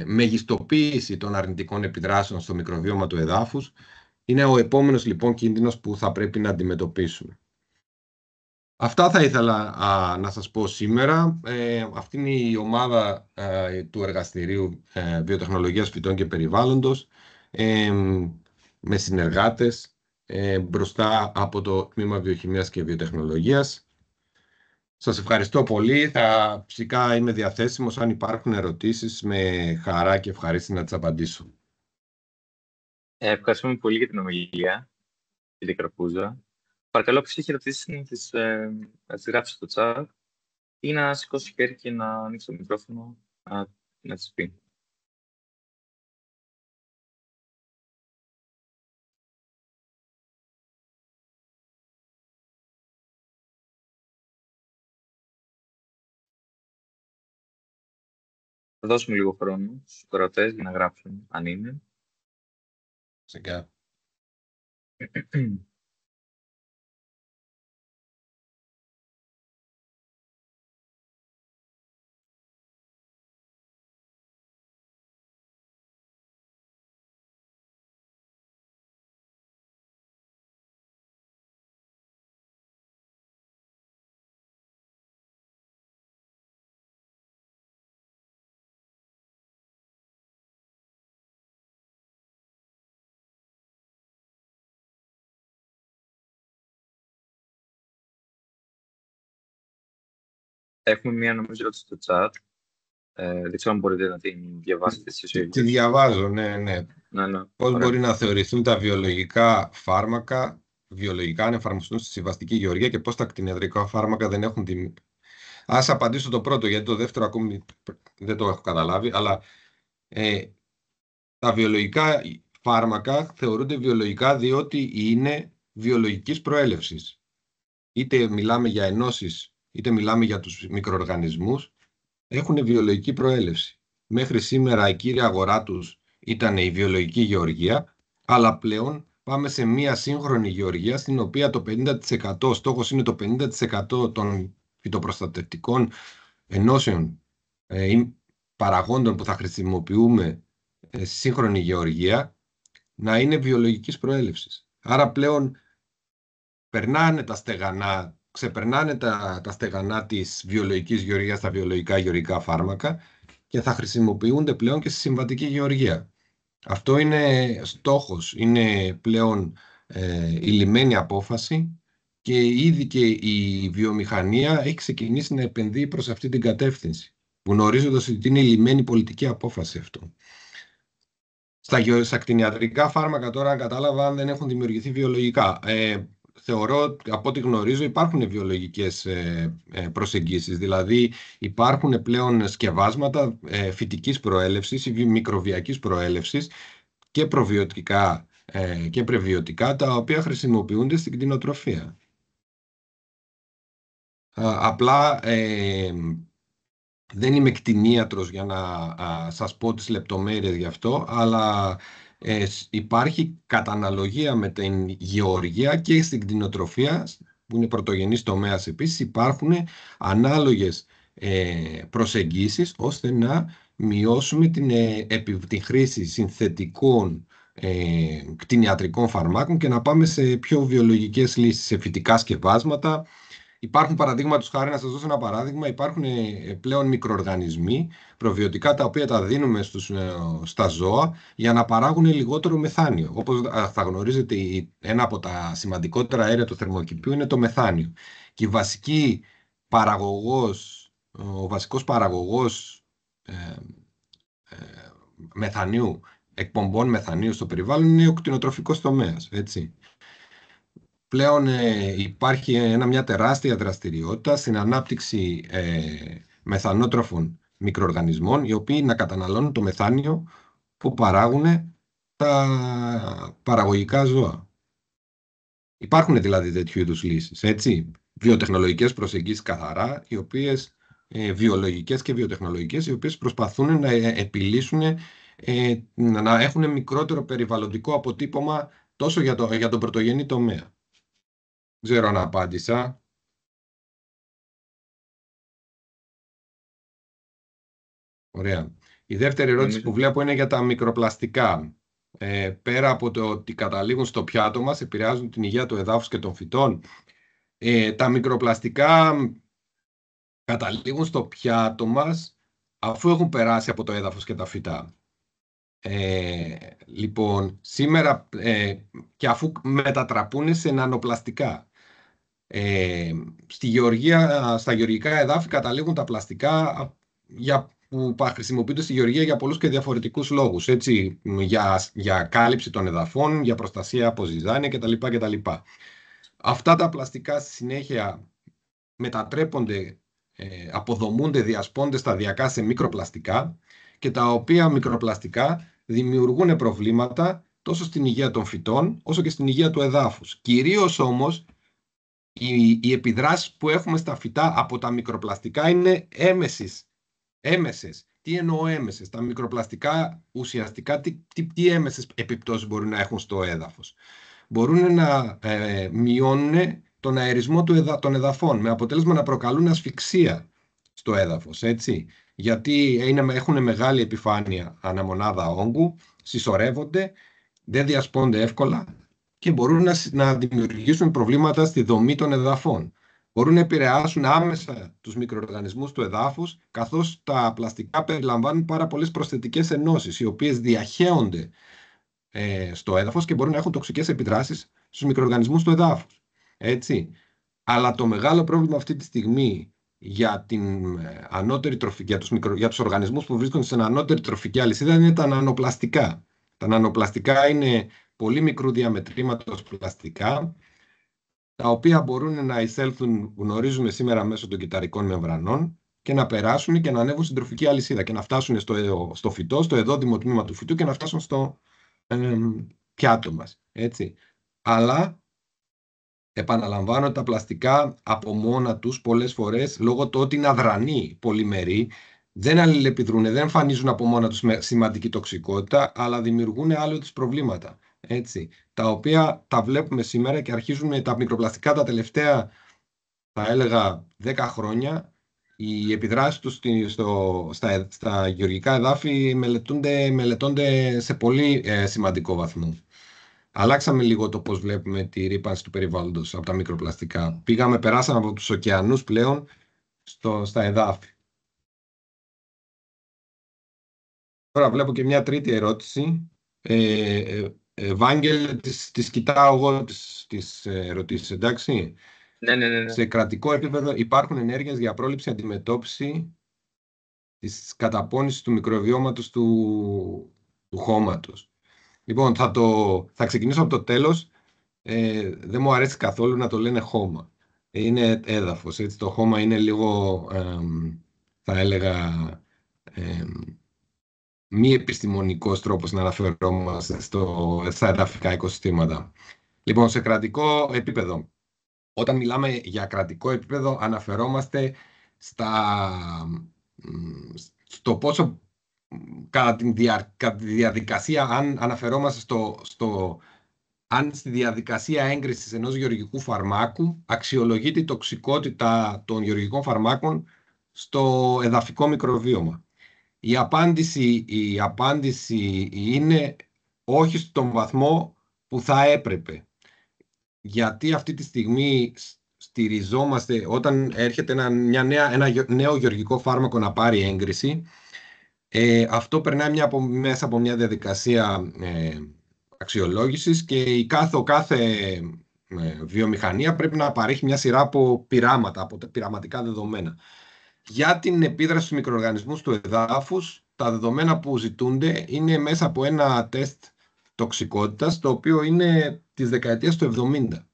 μεγιστοποίηση των αρνητικών επιδράσεων στο μικροβίωμα του εδάφους. Είναι ο επόμενος λοιπόν κίνδυνος που θα πρέπει να αντιμετωπίσουμε. Αυτά θα ήθελα να σας πω σήμερα. Αυτή είναι η ομάδα του Εργαστηρίου Βιοτεχνολογίας Φυτών και Περιβάλλοντος με συνεργάτες μπροστά από το Τμήμα Βιοχημίας και Βιοτεχνολογίας. Σας ευχαριστώ πολύ. Φυσικά είμαι διαθέσιμος αν υπάρχουν ερωτήσεις, με χαρά και ευχαρίστηση να τις απαντήσω. Ευχαριστούμε πολύ για την ομιλία, κύριε Καρπούζα. Παρακαλώ, όποιος έχει ερωτήσεις να τις γράψει στο chat ή να σηκώσει χέρι και να ανοίξει το μικρόφωνο να τις πει. Θα δώσουμε λίγο χρόνο στους κορωτές για να γράψουν, αν είναι. Σιγά. Έχουμε μία νομίζω ερώτηση στο chat. Δεν ξέρω αν μπορείτε να την διαβάσετε εσείς ο ίδιος. Τη διαβάζω, ναι. Πώς Ωραία. μπορεί να θεωρηθούν τα βιολογικά φάρμακα βιολογικά αν εφαρμοστούν στη συμβαστική γεωργία και πώς τα κτηνιατρικά φάρμακα δεν έχουν τη... Ας απαντήσω το πρώτο, γιατί το δεύτερο ακόμη δεν το έχω καταλάβει, αλλά τα βιολογικά φάρμακα θεωρούνται βιολογικά διότι είναι βιολογικής προέλευσης. Είτε μιλάμε για ενώσεις, είτε μιλάμε για τους μικροοργανισμούς, έχουν βιολογική προέλευση. Μέχρι σήμερα η κύρια αγορά τους ήταν η βιολογική γεωργία, αλλά πλέον πάμε σε μια σύγχρονη γεωργία στην οποία το 50%, στόχος είναι το 50% των φυτοπροστατευτικών ενώσεων ή παραγόντων που θα χρησιμοποιούμε στη σύγχρονη γεωργία να είναι βιολογικής προέλευσης. Άρα πλέον ξεπερνάνε τα στεγανά της βιολογικής γεωργίας στα βιολογικά γεωργικά φάρμακα και θα χρησιμοποιούνται πλέον και στη συμβατική γεωργία. Αυτό είναι στόχος, είναι πλέον η λυμμένη απόφαση και ήδη και η βιομηχανία έχει ξεκινήσει να επενδύει προς αυτή την κατεύθυνση, γνωρίζοντας ότι είναι η λυμμένη πολιτική απόφαση αυτό. Στα κτηνιατρικά φάρμακα τώρα, αν κατάλαβα, δεν έχουν δημιουργηθεί βιολογικά. Θεωρώ, από ό,τι γνωρίζω, υπάρχουν βιολογικές προσεγγίσεις. Δηλαδή υπάρχουν πλέον σκευάσματα φυτικής προέλευσης ή μικροβιακής προέλευσης και προβιωτικά και πρεβιωτικά, τα οποία χρησιμοποιούνται στην κτηνοτροφία. Απλά δεν είμαι κτηνίατρος για να σας πω τις λεπτομέρειες γι' αυτό, αλλά υπάρχει καταναλογία με την γεωργία και στην κτηνοτροφία, που είναι πρωτογενής τομέας επίσης, υπάρχουν ανάλογες προσεγγίσεις ώστε να μειώσουμε την χρήση συνθετικών κτηνιατρικών φαρμάκων και να πάμε σε πιο βιολογικές λύσεις, σε φυτικά σκευάσματα. Υπάρχουν παραδείγματος χάρη, να σας δώσω ένα παράδειγμα, υπάρχουν πλέον μικροοργανισμοί προβιωτικά τα οποία τα δίνουμε στα ζώα για να παράγουν λιγότερο μεθάνιο. Όπως θα γνωρίζετε, ένα από τα σημαντικότερα αέρια του θερμοκηπίου είναι το μεθάνιο. Και η βασική παραγωγός ο βασικός παραγωγός μεθανίου, εκπομπών μεθανίου στο περιβάλλον είναι ο κτηνοτροφικός τομέας, έτσι. Πλέον υπάρχει μια τεράστια δραστηριότητα στην ανάπτυξη μεθανότροφων μικροοργανισμών, οι οποίοι να καταναλώνουν το μεθάνιο που παράγουν τα παραγωγικά ζώα. Υπάρχουν δηλαδή τέτοιου είδους λύσεις, έτσι. Βιοτεχνολογικές προσεγγίσεις καθαρά, οι οποίες βιολογικές και βιοτεχνολογικές, οι οποίες προσπαθούν να επιλύσουν, να έχουν μικρότερο περιβαλλοντικό αποτύπωμα τόσο για τον πρωτογενή τομέα. Δεν ξέρω αν απάντησα. Ωραία. Η δεύτερη ερώτηση που βλέπω είναι για τα μικροπλαστικά. Πέρα από το ότι καταλήγουν στο πιάτο μας, επηρεάζουν την υγεία του εδάφους και των φυτών. Τα μικροπλαστικά καταλήγουν στο πιάτο μας αφού έχουν περάσει από το έδαφος και τα φυτά. Λοιπόν, σήμερα και αφού μετατραπούν σε νανοπλαστικά. Στα γεωργικά εδάφη καταλήγουν τα πλαστικά που χρησιμοποιούνται στη γεωργία για πολλούς και διαφορετικούς λόγους. Έτσι, για κάλυψη των εδαφών, για προστασία από ζυζάνια κτλ. Αυτά τα πλαστικά στη συνέχεια μετατρέπονται, αποδομούνται, διασπώνται σταδιακά σε μικροπλαστικά και τα οποία μικροπλαστικά δημιουργούν προβλήματα τόσο στην υγεία των φυτών όσο και στην υγεία του εδάφους. Κυρίως όμως οι επιδράσεις που έχουμε στα φυτά από τα μικροπλαστικά είναι έμεσες. Τι εννοώ έμεσες? Τα μικροπλαστικά ουσιαστικά τι έμεσες επιπτώσεις μπορούν να έχουν στο έδαφος? Μπορούν να μειώνουν τον αερισμό των εδαφών με αποτέλεσμα να προκαλούν ασφυξία στο έδαφος, έτσι. Γιατί έχουν μεγάλη επιφάνεια αναμονάδα όγκου, συσσωρεύονται, δεν διασπώνται εύκολα και μπορούν να δημιουργήσουν προβλήματα στη δομή των εδαφών. Μπορούν να επηρεάσουν άμεσα τους μικροοργανισμούς του εδάφους, καθώς τα πλαστικά περιλαμβάνουν πάρα πολλές προσθετικές ενώσεις, οι οποίες διαχέονται στο έδαφος και μπορούν να έχουν τοξικές επιδράσεις στους μικροοργανισμούς του εδάφους. Έτσι. Αλλά το μεγάλο πρόβλημα αυτή τη στιγμή για τους οργανισμούς που βρίσκονται στην ανώτερη τροφική αλυσίδα είναι τα νανοπλαστικά. Τα νανοπλαστικά είναι πολύ μικρού διαμετρήματος πλαστικά, τα οποία μπορούν να εισέλθουν, γνωρίζουμε σήμερα, μέσω των κυταρικών μεμβρανών και να περάσουν και να ανέβουν στην τροφική αλυσίδα και να φτάσουν στο φυτό, στο εδόδημο τμήμα του φυτού και να φτάσουν στο πιάτο μας. Έτσι. Αλλά επαναλαμβάνω, τα πλαστικά από μόνα τους πολλές φορές, λόγω του ότι είναι αδρανοί, πολυμεροί, δεν αλληλεπιδρούν, δεν εμφανίζουν από μόνα τους με σημαντική τοξικότητα, αλλά δημιουργούν άλλο τους προβλήματα. Έτσι, τα οποία τα βλέπουμε σήμερα και αρχίζουν τα μικροπλαστικά τα τελευταία, θα έλεγα, 10 χρόνια. Οι επιδράσεις τους στα γεωργικά εδάφη μελετώνται σε πολύ σημαντικό βαθμό. Αλλάξαμε λίγο το πώς βλέπουμε τη ρύπανση του περιβάλλοντος από τα μικροπλαστικά. Περάσαμε από τους ωκεανούς πλέον στα εδάφη. Τώρα βλέπω και μια τρίτη ερώτηση. Βάγγελ, τις κοιτάω εγώ τις ερωτήσεις, εντάξει. Ναι. Σε κρατικό επίπεδο υπάρχουν ενέργειες για πρόληψη, αντιμετώπιση της καταπώνησης του μικροβιώματος του χώματος. Λοιπόν, θα ξεκινήσω από το τέλος. Δεν μου αρέσει καθόλου να το λένε χώμα. Είναι έδαφος, έτσι. Το χώμα είναι λίγο, θα έλεγα, μη επιστημονικός τρόπος να αναφερόμαστε στα εδαφικά οικοσυστήματα. Λοιπόν, σε κρατικό επίπεδο, όταν μιλάμε για κρατικό επίπεδο, αναφερόμαστε στο πόσο κατά τη διαδικασία, αν αναφερόμαστε αν στη διαδικασία έγκρισης ενός γεωργικού φαρμάκου αξιολογείται η τοξικότητα των γεωργικών φαρμάκων στο εδαφικό μικροβίωμα. Η απάντηση είναι όχι στον βαθμό που θα έπρεπε. Γιατί αυτή τη στιγμή στηριζόμαστε, όταν έρχεται ένα νέο γεωργικό φάρμακο να πάρει έγκριση, αυτό περνάει μέσα από μια διαδικασία αξιολόγησης και κάθε βιομηχανία πρέπει να παρέχει μια σειρά από πειράματα, από πειραματικά δεδομένα. Για την επίδραση στους μικροοργανισμούς του εδάφους, τα δεδομένα που ζητούνται είναι μέσα από ένα τεστ τοξικότητας, το οποίο είναι της δεκαετίας του 70.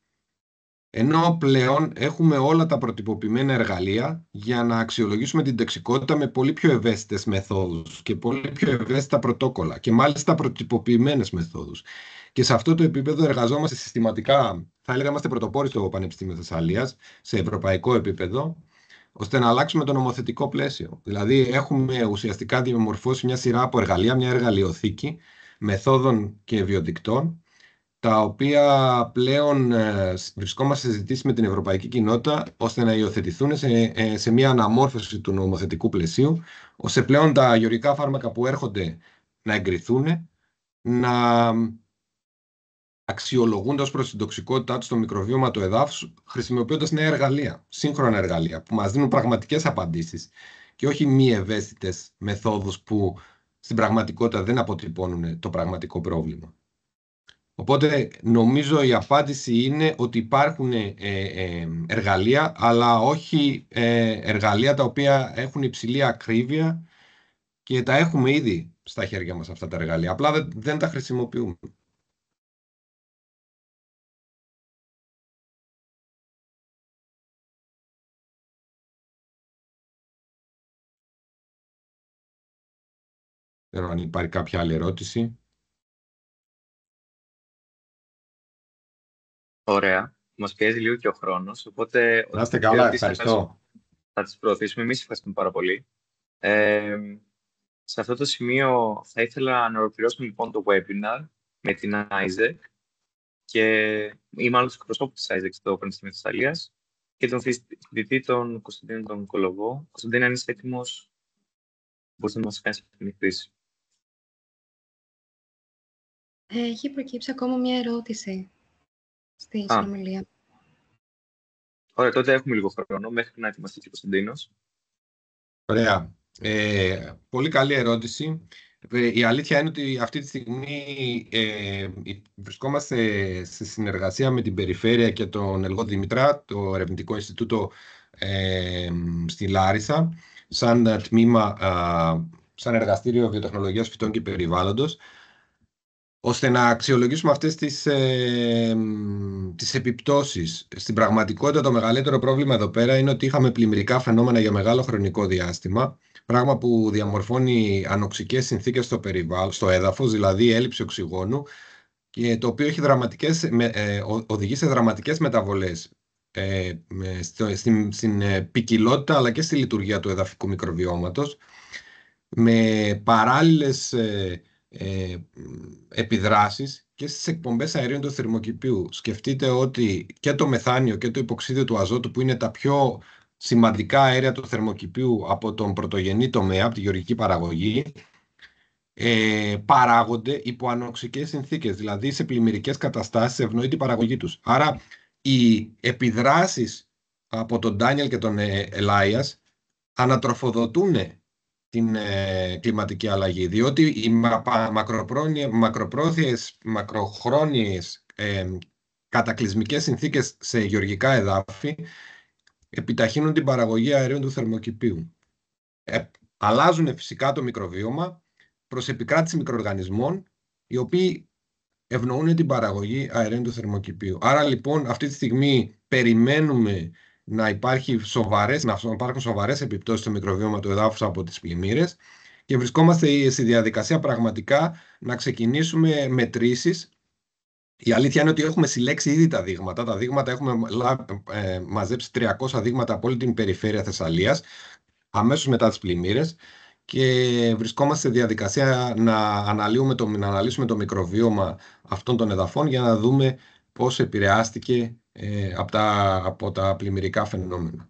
Ενώ πλέον έχουμε όλα τα προτυπωπημένα εργαλεία για να αξιολογήσουμε την τοξικότητα με πολύ πιο ευαίσθητες μεθόδους και πολύ πιο ευαίσθητα πρωτόκολλα και μάλιστα προτυπωποιημένες μεθόδους. Και σε αυτό το επίπεδο εργαζόμαστε συστηματικά, θα έλεγα είμαστε πρωτοπόροι στο Πανεπιστήμιο Θεσσαλίας, σε ευρωπαϊκό επίπεδο, ώστε να αλλάξουμε το νομοθετικό πλαίσιο. Δηλαδή έχουμε ουσιαστικά διαμορφώσει μια σειρά από εργαλεία, μια εργαλειοθήκη μεθόδων και βιοδικτών, τα οποία πλέον βρισκόμαστε σε συζητήσεις με την ευρωπαϊκή κοινότητα, ώστε να υιοθετηθούν σε μια αναμόρφωση του νομοθετικού πλαισίου, ώστε πλέον τα γεωργικά φάρμακα που έρχονται να εγκριθούν, να αξιολογούνται ως προς την τοξικότητά του στο μικροβίωμα του εδάφους, χρησιμοποιώντας νέα εργαλεία, σύγχρονα εργαλεία, που μας δίνουν πραγματικές απαντήσεις και όχι μη ευαίσθητες μεθόδους που στην πραγματικότητα δεν αποτυπώνουν το πραγματικό πρόβλημα. Οπότε νομίζω η απάντηση είναι ότι υπάρχουν εργαλεία, αλλά όχι εργαλεία τα οποία έχουν υψηλή ακρίβεια και τα έχουμε ήδη στα χέρια μας αυτά τα εργαλεία. Απλά δεν τα χρησιμοποιούμε. Δεν ξέρω αν υπάρχει κάποια άλλη ερώτηση. Ωραία. Μας πιέζει λίγο και ο χρόνος, οπότε Να είστε καλά, ευχαριστώ. Θα τις προωθήσουμε. Εμείς ευχαριστούμε πάρα πολύ. Σε αυτό το σημείο θα ήθελα να ολοκληρώσουμε λοιπόν το webinar με την Isaac ή μάλλον τους εκπροσώπους της Isaac στο Πανεπιστήμιο Θεσσαλίας και τον φοιτητή τον Κωνσταντίνο τον Κολοβό. Κωνσταντίνο, αν είσαι έτοιμος, μπορείς να μας κάνεις αυτή την χρήση. Έχει προκύψει ακόμα μια ερώτηση στη συνομιλία. Ωραία, τότε έχουμε λίγο χρόνο μέχρι να ετοιμαστεί και ο Κωνσταντίνος. Ωραία. Πολύ καλή ερώτηση. Η αλήθεια είναι ότι αυτή τη στιγμή βρισκόμαστε σε συνεργασία με την Περιφέρεια και τον Ελγό Δημητρά, το Ερευνητικό Ινστιτούτο στη Λάρισα, σαν τμήμα, σαν εργαστήριο βιοτεχνολογίας φυτών και περιβάλλοντος, ώστε να αξιολογήσουμε αυτές τις επιπτώσεις. Στην πραγματικότητα το μεγαλύτερο πρόβλημα εδώ πέρα είναι ότι είχαμε πλημμυρικά φαινόμενα για μεγάλο χρονικό διάστημα, πράγμα που διαμορφώνει ανοξικές συνθήκες στο έδαφος, δηλαδή έλλειψη οξυγόνου, και το οποίο οδηγεί σε δραματικές μεταβολές στην ποικιλότητα αλλά και στη λειτουργία του εδαφικού μικροβιώματος, με παράλληλες επιδράσεις και στις εκπομπές αερίων του θερμοκηπίου. Σκεφτείτε ότι και το μεθάνιο και το υποξίδιο του αζότου, που είναι τα πιο σημαντικά αέρια του θερμοκηπίου από τον πρωτογενή τομέα, από τη γεωργική παραγωγή, παράγονται υπό ανοξικές συνθήκες, δηλαδή σε πλημμυρικές καταστάσεις ευνοεί την παραγωγή τους. Άρα οι επιδράσεις από τον Ντάνιελ και τον Ελάιας ανατροφοδοτούν την κλιματική αλλαγή, διότι οι μακροχρόνιες κατακλυσμικές συνθήκες σε γεωργικά εδάφη επιταχύνουν την παραγωγή αερίων του θερμοκηπίου. Αλλάζουν φυσικά το μικροβίωμα προς επικράτηση μικροοργανισμών, οι οποίοι ευνοούν την παραγωγή αερίων του θερμοκηπίου. Άρα λοιπόν αυτή τη στιγμή περιμένουμε να υπάρχουν σοβαρές επιπτώσεις στο μικροβίωμα του εδάφους από τις πλημμύρες και βρισκόμαστε στη διαδικασία πραγματικά να ξεκινήσουμε μετρήσεις. Η αλήθεια είναι ότι έχουμε συλλέξει ήδη τα δείγματα. Τα δείγματα έχουμε μαζέψει 300 δείγματα από όλη την περιφέρεια Θεσσαλίας αμέσως μετά τις πλημμύρες και βρισκόμαστε στη διαδικασία να αναλύσουμε το μικροβίωμα αυτών των εδαφών για να δούμε πώς επηρεάστηκε από τα πλημμυρικά φαινόμενα.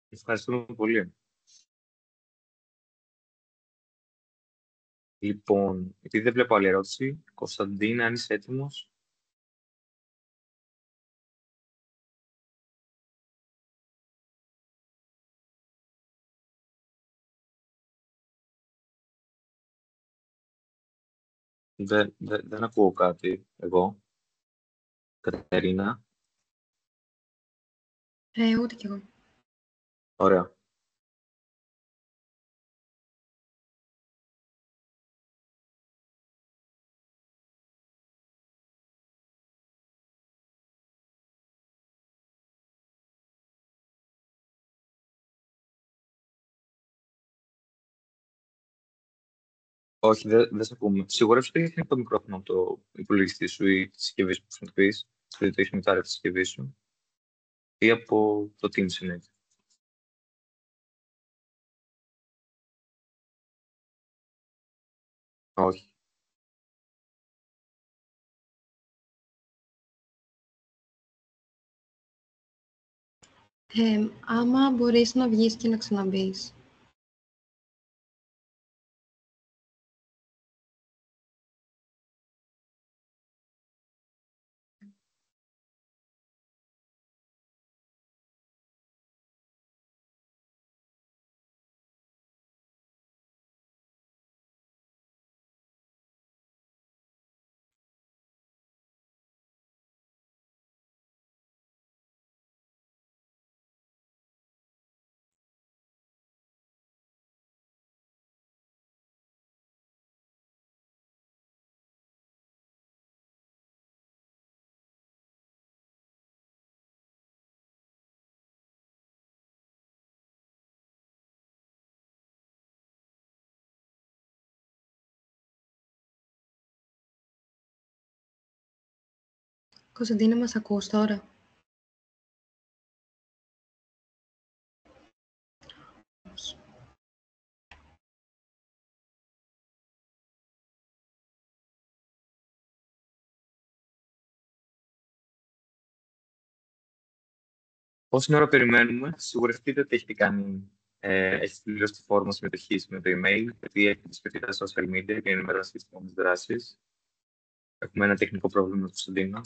Ευχαριστούμε πολύ. Λοιπόν, επειδή δεν βλέπω άλλη ερώτηση, Κωνσταντίνα, αν είσαι έτοιμος. Δεν ακούω κάτι εγώ. Κατερίνα. Ούτε κι εγώ. Ωραία. Όχι, δεν σε ακούμε. Σίγουρα ότι έχει το μικρόφωνο από το υπολογιστή σου ή τη συσκευή που χρησιμοποιείς, δηλαδή το έχει μητάρει τη συσκευή σου, ή από το Teams συνέχεια. Όχι. Άμα μπορείς να βγεις και να ξαναμπείς. Κωνσταντίνε, μας ακούς τώρα? Όχι. Όση ώρα περιμένουμε, σιγουρευτείτε ότι έχετε κάνει, έχετε τελειώσει τη φόρμα συμμετοχής με το email, γιατί έχετε δεσμευτεί τα social media και ενημερώσει τις επόμενες δράσεις. Έχουμε ένα τεχνικό πρόβλημα με τον Κωνσταντίνο.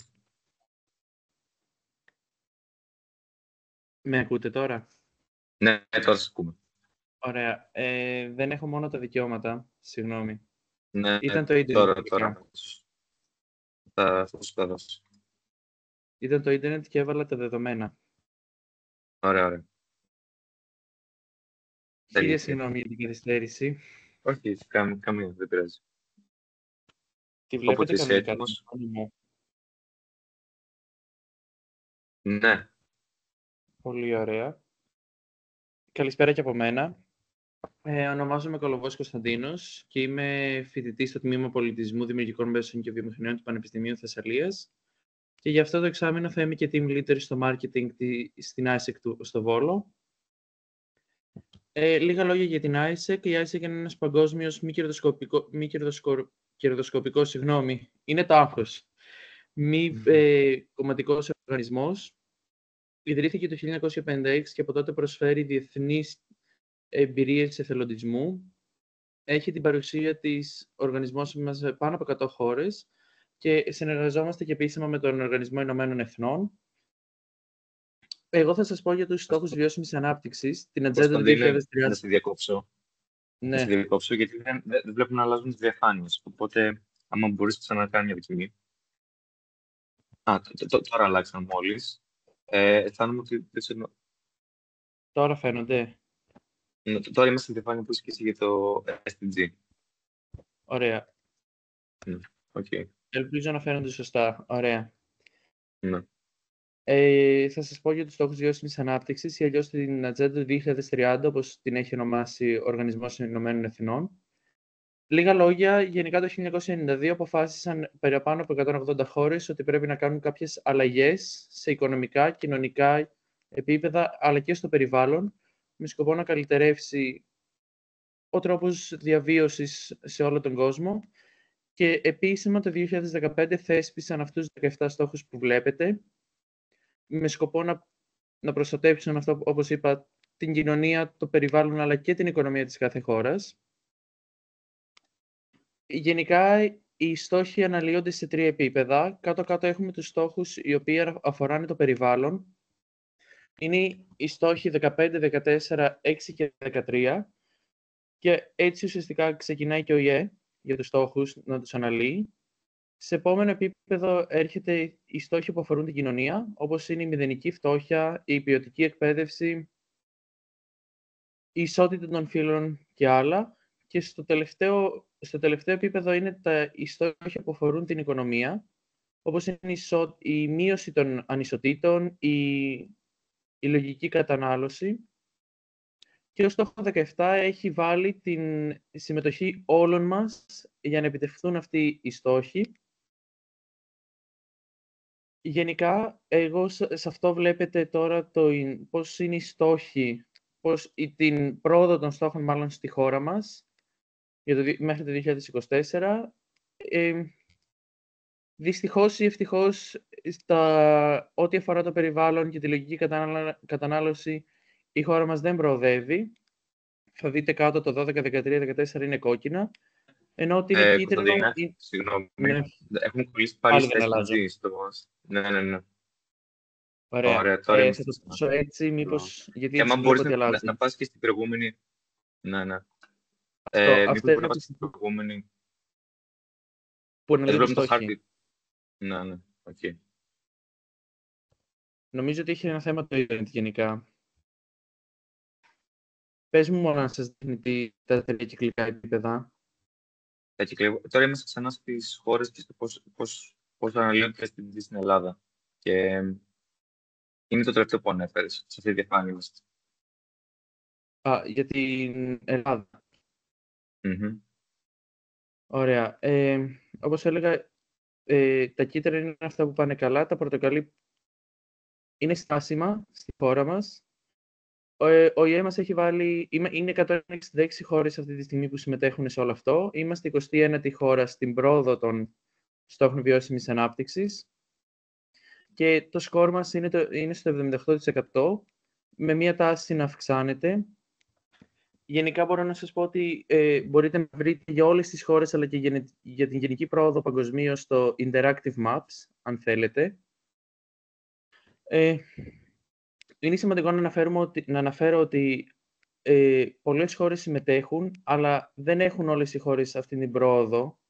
Με ακούτε τώρα? Ναι, τώρα σας ακούμε. Ωραία. Δεν έχω μόνο τα δικαιώματα. Συγγνώμη. Ναι, Ήταν το ίντερνετ. τώρα. Θα σου τα δώσω. Ήταν το ίντερνετ και έβαλα τα δεδομένα. Ωραία. Χίλια συγγνώμη για την καθυστέρηση. Όχι, καμία, δεν πειράζει. Τη βλέπετε είσαι κανονικά? έτοιμος. Ναι. Πολύ ωραία. Καλησπέρα και από μένα. Ονομάζομαι Κολοβός Κωνσταντίνος και είμαι φοιτητής στο Τμήμα Πολιτισμού, Δημιουργικών Μέσων και Βιομηχανιών του Πανεπιστημίου Θεσσαλίας. Και για αυτό το εξάμηνο θα είμαι και team leader στο marketing στην ISEC στο Βόλο. Λίγα λόγια για την ISEC. Η ISEC είναι ένας παγκόσμιος κερδοσκοπικός, είναι το άγχος. Μη κομματικός οργανισμός. Ιδρύθηκε το 1956 και από τότε προσφέρει διεθνείς εμπειρίες εθελοντισμού. Έχει την παρουσία της οργανισμός μας σε πάνω από 100 χώρες και συνεργαζόμαστε και επίσημα με τον Οργανισμό Ηνωμένων Εθνών. Εγώ θα σας πω για τους στόχους βιώσιμης ανάπτυξης, την Ατζέντα 2030. Να σε διακόψω. Ναι. Να σε διακόψω, γιατί δεν βλέπουν να αλλάζουν τις διαφάνειες. Οπότε, άμα μπορείς ξανά να κάνει μια δοκιμή. Τώρα αλλάξαν μόλις. Αισθάνομαι ότι... Τώρα φαίνονται. Τώρα είμαστε στη διαφάνεια που είσαι και εσύ για το SDG. Ωραία. Okay. Ελπίζω να φαίνονται σωστά. Ωραία. Ναι. Θα σας πω για τους στόχους βιώσιμης ανάπτυξης ή αλλιώς την Ατζέντα 2030, όπως την έχει ονομάσει ο Οργανισμός Ηνωμένων Εθνών. Λίγα λόγια, γενικά το 1992 αποφάσισαν παραπάνω από 180 χώρες ότι πρέπει να κάνουν κάποιες αλλαγές σε οικονομικά, κοινωνικά επίπεδα, αλλά και στο περιβάλλον, με σκοπό να καλυτερεύσει ο τρόπος διαβίωσης σε όλο τον κόσμο. Και επίσημα το 2015 θέσπισαν αυτούς τους 17 στόχους που βλέπετε, με σκοπό να προστατεύσουν αυτό, όπως είπα, την κοινωνία, το περιβάλλον, αλλά και την οικονομία της κάθε χώρας. Γενικά, οι στόχοι αναλύονται σε 3 επίπεδα. Κάτω-κάτω έχουμε τους στόχους οι οποίοι αφοράνε το περιβάλλον. Είναι οι στόχοι 15, 14, 6 και 13. Και έτσι ουσιαστικά ξεκινάει και ο ΙΕ. για τους στόχους, να τους αναλύει. Σε επόμενο επίπεδο έρχεται οι στόχοι που αφορούν την κοινωνία, όπως είναι η μηδενική φτώχεια, η ποιοτική εκπαίδευση, η ισότητα των φύλων και άλλα. Και στο τελευταίο επίπεδο είναι οι στόχοι που αφορούν την οικονομία, όπως είναι η μείωση των ανισοτήτων, η λογική κατανάλωση. Και ο στόχο 17 έχει βάλει την συμμετοχή όλων μας για να επιτευχθούν αυτοί οι στόχοι. Γενικά, εγώ σε αυτό βλέπετε τώρα πώς είναι οι στόχοι, την πρόοδο των στόχων μάλλον στη χώρα μας μέχρι το 2024. Δυστυχώς ή ευτυχώς, ό,τι αφορά το περιβάλλον και τη λογική κατανάλωση, η χώρα μας δεν προοδεύει. Θα δείτε κάτω το 12, 13, 14 είναι κόκκινα. Ενώ ότι είναι κίτρινο... Συγγνώμη, Ναι. έχουμε κολλήσει πάλι δεν στα αλλάζω. Ναι. Ωραία. Τώρα Θα το πω έτσι, μήπως... Γιατί και έτσι άμα μπορείς ότι αλλάζει. να πας και στην προηγούμενη... Ναι. Αυτό Μήπως να πας στην προηγούμενη... Που αναλύει το το χάρτη. Ναι, οκ. Νομίζω ότι έχει ένα θέμα το event γενικά. Πες μου μόνο να σας δείχνει τα τελεία κυκλικά επίπεδα. Τώρα είμαστε ξανά στις χώρες και στο πώς αναλύονται στην Ελλάδα. Και είναι το τελευταίο που ανέφερες, σε αυτή τη διαφάνεια. Για την Ελλάδα. Ωραία. Όπως έλεγα, τα κίτρινα είναι αυτά που πάνε καλά, τα πορτοκαλί είναι στάσιμα στη χώρα μας. Ο ΙΕ μας έχει βάλει, είναι 166 χώρες αυτή τη στιγμή που συμμετέχουν σε όλο αυτό. Είμαστε 21η χώρα στην πρόοδο των στόχων βιώσιμης ανάπτυξης. Και το σκορ μας είναι στο 78%, με μία τάση να αυξάνεται. Γενικά μπορώ να σας πω ότι μπορείτε να βρείτε για όλες τις χώρες, αλλά και για την γενική πρόοδο παγκοσμίως στο Interactive Maps, αν θέλετε. Είναι σημαντικό να αναφέρω ότι πολλές χώρες συμμετέχουν, αλλά δεν έχουν όλες οι χώρες αυτή την πρόοδο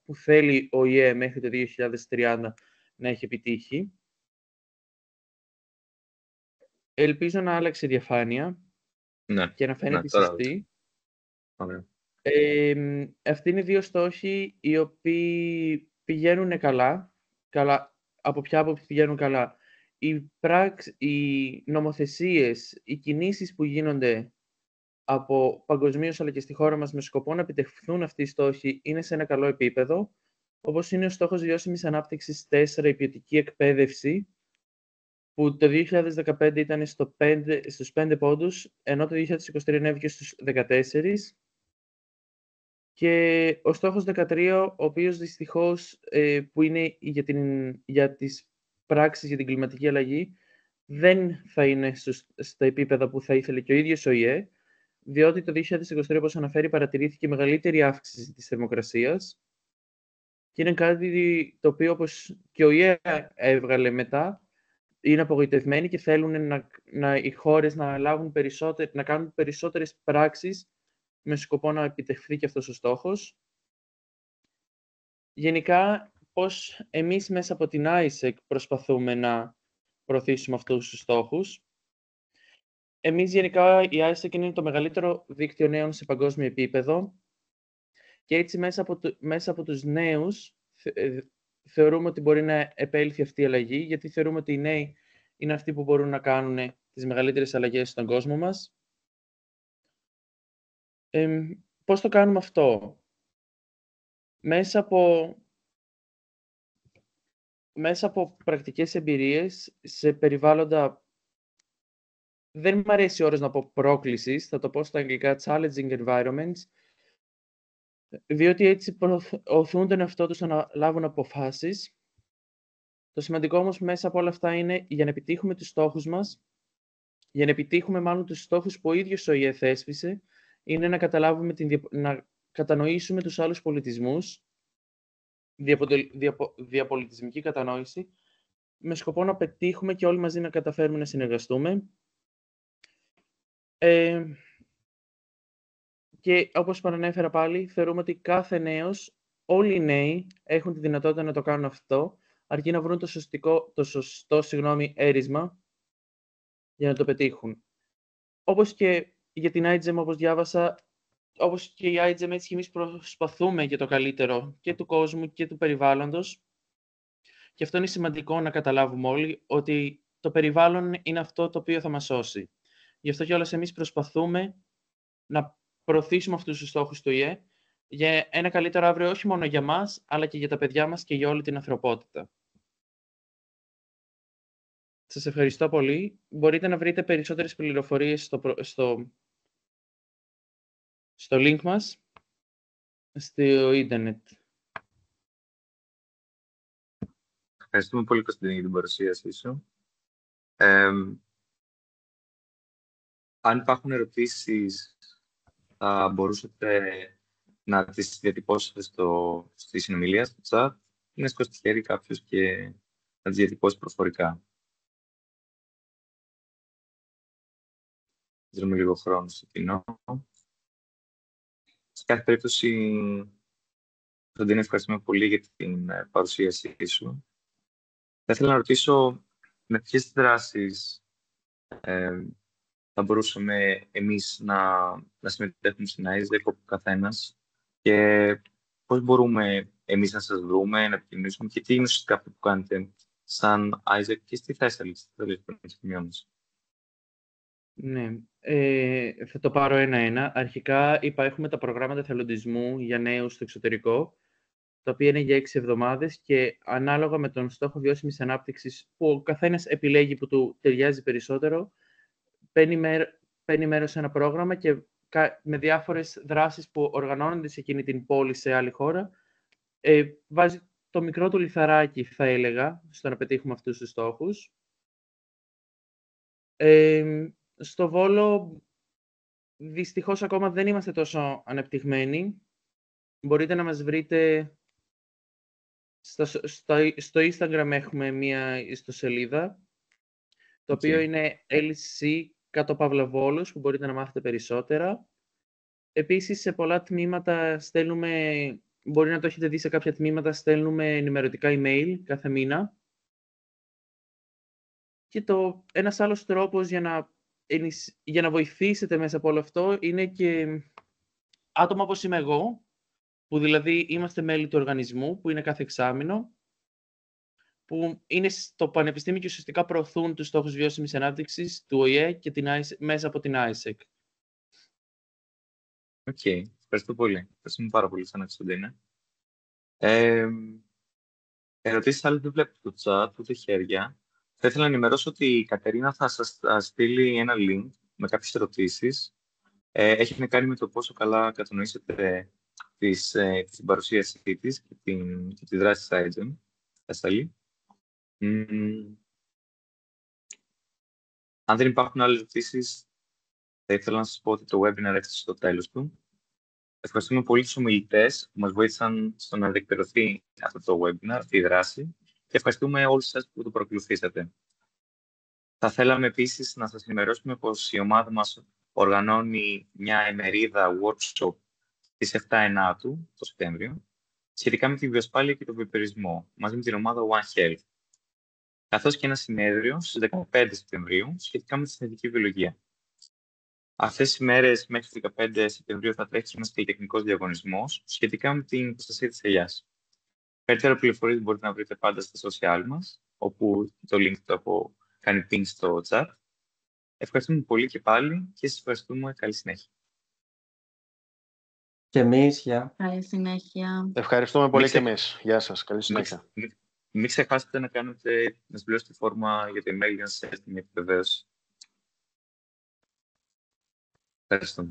που θέλει ο ΙΕ μέχρι το 2030 να έχει επιτύχει. Ελπίζω να άλλαξε η διαφάνεια και να φαίνεται σωστή. Αυτοί είναι δύο στόχοι οι οποίοι πηγαίνουν καλά. Από ποια άποψη πηγαίνουν καλά? Οι νομοθεσίες, οι κινήσεις που γίνονται από παγκοσμίως αλλά και στη χώρα μας με σκοπό να επιτευχθούν αυτοί οι στόχοι είναι σε ένα καλό επίπεδο, όπως είναι ο στόχος βιώσιμης ανάπτυξης 4, η ποιοτική εκπαίδευση, που το 2015 ήταν στους 5 πόντους, ενώ το 2023 ανέβηκε στους 14. Και ο στόχος 13, ο οποίος δυστυχώς που είναι για τις πράξεις για την κλιματική αλλαγή, δεν θα είναι στα επίπεδα που θα ήθελε και ο ίδιος ο ΙΕ, διότι το 2023, όπως αναφέρει, παρατηρήθηκε μεγαλύτερη αύξηση της θερμοκρασίας και είναι κάτι το οποίο, όπως και ο ΙΕ έβγαλε μετά, είναι απογοητευμένοι και θέλουν οι χώρες να κάνουν περισσότερες πράξεις με σκοπό να επιτευχθεί και αυτός ο στόχος. Γενικά, πώς εμείς μέσα από την ISEC προσπαθούμε να προωθήσουμε αυτούς τους στόχους. Εμείς γενικά, η ISEC είναι το μεγαλύτερο δίκτυο νέων σε παγκόσμιο επίπεδο και έτσι μέσα από τους νέους θεωρούμε ότι μπορεί να επέλθει αυτή η αλλαγή, γιατί θεωρούμε ότι οι νέοι είναι αυτοί που μπορούν να κάνουν τις μεγαλύτερες αλλαγές στον κόσμο μας. Πώς το κάνουμε αυτό? Μέσα από πρακτικές εμπειρίες σε περιβάλλοντα, δεν μου αρέσει όρος να πω πρόκλησης, θα το πω στα αγγλικά challenging environments, διότι έτσι προωθούν τον εαυτό τους να λάβουν αποφάσεις. Το σημαντικό όμως μέσα από όλα αυτά είναι για να επιτύχουμε τους στόχους μας, για να επιτύχουμε μάλλον τους στόχους που ο ίδιος ο ΙΕ θέσπισε, είναι να καταλάβουμε να κατανοήσουμε τους άλλους πολιτισμούς, διαπολιτισμική κατανόηση, με σκοπό να πετύχουμε και όλοι μαζί να καταφέρουμε να συνεργαστούμε. Και όπως παρανέφερα πάλι, θεωρούμε ότι κάθε νέος, όλοι οι νέοι έχουν τη δυνατότητα να το κάνουν αυτό, αρκεί να βρουν το σωστό έρισμα για να το πετύχουν. Όπως και για την iGEM, όπως διάβασα, όπως και η iGEM, έτσι και εμείς προσπαθούμε για το καλύτερο και του κόσμου και του περιβάλλοντος. Και αυτό είναι σημαντικό να καταλάβουμε όλοι, ότι το περιβάλλον είναι αυτό το οποίο θα μας σώσει. Γι' αυτό κιόλας εμείς προσπαθούμε να προωθήσουμε αυτούς τους στόχους του ΙΕ για ένα καλύτερο αύριο όχι μόνο για μας, αλλά και για τα παιδιά μας και για όλη την ανθρωπότητα. Σας ευχαριστώ πολύ. Μπορείτε να βρείτε περισσότερες πληροφορίες στο link μας, στο ίντερνετ. Ευχαριστούμε πολύ, Κωνσταντίνη, για την παρουσίασή σου. Αν υπάρχουν ερωτήσεις, θα μπορούσατε να τις διατυπώσετε στη συνομιλία, στο chat, ή να σηκώσει το χέρι κάποιος και να τις διατυπώσει προφορικά. Δίνουμε λίγο χρόνο στο κοινό. Σε κάθε περίπτωση, Κωνσταντίνη, ευχαριστούμε πολύ για την παρουσίασή σου. Θα ήθελα να ρωτήσω με ποιες δράσεις θα μπορούσαμε εμείς να συμμετέχουμε στην ISEC, ο καθένας, και πώς μπορούμε εμείς να σας βρούμε, να επικοινωνήσουμε και τι είναι ουσιαστικά αυτό που κάνετε σαν ISEC και στη Θέσσαλη, στη Θεσσαλονίκη Πανεπιστημίου μας. Ναι, θα το πάρω ένα-ένα. Αρχικά έχουμε τα προγράμματα εθελοντισμού για νέους στο εξωτερικό, τα οποία είναι για 6 εβδομάδες και ανάλογα με τον στόχο βιώσιμης ανάπτυξης που ο καθένας επιλέγει που του ταιριάζει περισσότερο, παίρνει μέρος σε ένα πρόγραμμα και με διάφορες δράσεις που οργανώνονται σε εκείνη την πόλη, σε άλλη χώρα, βάζει το μικρό του λιθαράκι, θα έλεγα, στο να πετύχουμε αυτούς τους στόχους. Στο Βόλο, δυστυχώς ακόμα δεν είμαστε τόσο ανεπτυγμένοι. Μπορείτε να μας βρείτε στο Instagram, έχουμε μία ιστοσελίδα, το οποίο είναι LC_Βόλος, που μπορείτε να μάθετε περισσότερα. Επίσης, σε πολλά τμήματα μπορεί να το έχετε δει σε κάποια τμήματα, στέλνουμε ενημερωτικά email κάθε μήνα. Και ένας άλλος τρόπος για να βοηθήσετε μέσα από όλο αυτό είναι και άτομα όπως είμαι εγώ, που δηλαδή είμαστε μέλη του οργανισμού, που είναι κάθε εξάμηνο, που είναι στο Πανεπιστήμιο και ουσιαστικά προωθούν τους στόχους βιώσιμης ανάπτυξης του ΟΗΕ και μέσα από την ISEC. Οκ, ευχαριστώ πολύ. Ευχαριστούμε πάρα πολύ, σαν Κωνσταντίνε. Ερωτήσεις άλλες δεν βλέπω στο chat, ούτε χέρια. Θα ήθελα να ενημερώσω ότι η Κατερίνα θα σας στείλει ένα link με κάποιες ερωτήσεις. Έχει να κάνει με το πόσο καλά κατανοήσετε την παρουσίασή της και τη δράση της IGEM. Αν δεν υπάρχουν άλλες ερωτήσεις, θα ήθελα να σας πω ότι το webinar έφτασε στο τέλος του. Ευχαριστούμε πολύ τους ομιλητές που μας βοήθησαν στο να διεκπαιρωθεί αυτό το webinar, αυτή η δράση, και ευχαριστούμε όλους σας που το παρακολουθήσατε. Θα θέλαμε επίσης να σας ενημερώσουμε πως η ομάδα μας οργανώνει μια ημερίδα workshop στις 7/9 το Σεπτέμβριο σχετικά με τη βιοασφάλεια και τον βιοπερισμό μαζί με την ομάδα One Health, καθώς και ένα συνέδριο στις 15 Σεπτεμβρίου σχετικά με τη συνθετική βιολογία. Αυτές τις ημέρες μέχρι τις 15 Σεπτεμβρίου θα τρέχει ένας καλλιτεχνικός διαγωνισμός σχετικά με την προστασία της ελιάς. Περαιτέρω πληροφορίες μπορείτε να βρείτε πάντα στα social μας, όπου το link το έχω κάνει pin στο chat. Ευχαριστούμε πολύ και πάλι και σας ευχαριστούμε. Καλή συνέχεια. Και εμείς, γεια. Καλή συνέχεια. Ευχαριστούμε πολύ και εμείς. Γεια σας. Καλή συνέχεια. Μην ξεχάσετε να συμπληρώσετε τη φόρμα για το email για να σας έρθει μια επιβεβαίωση. Ευχαριστούμε.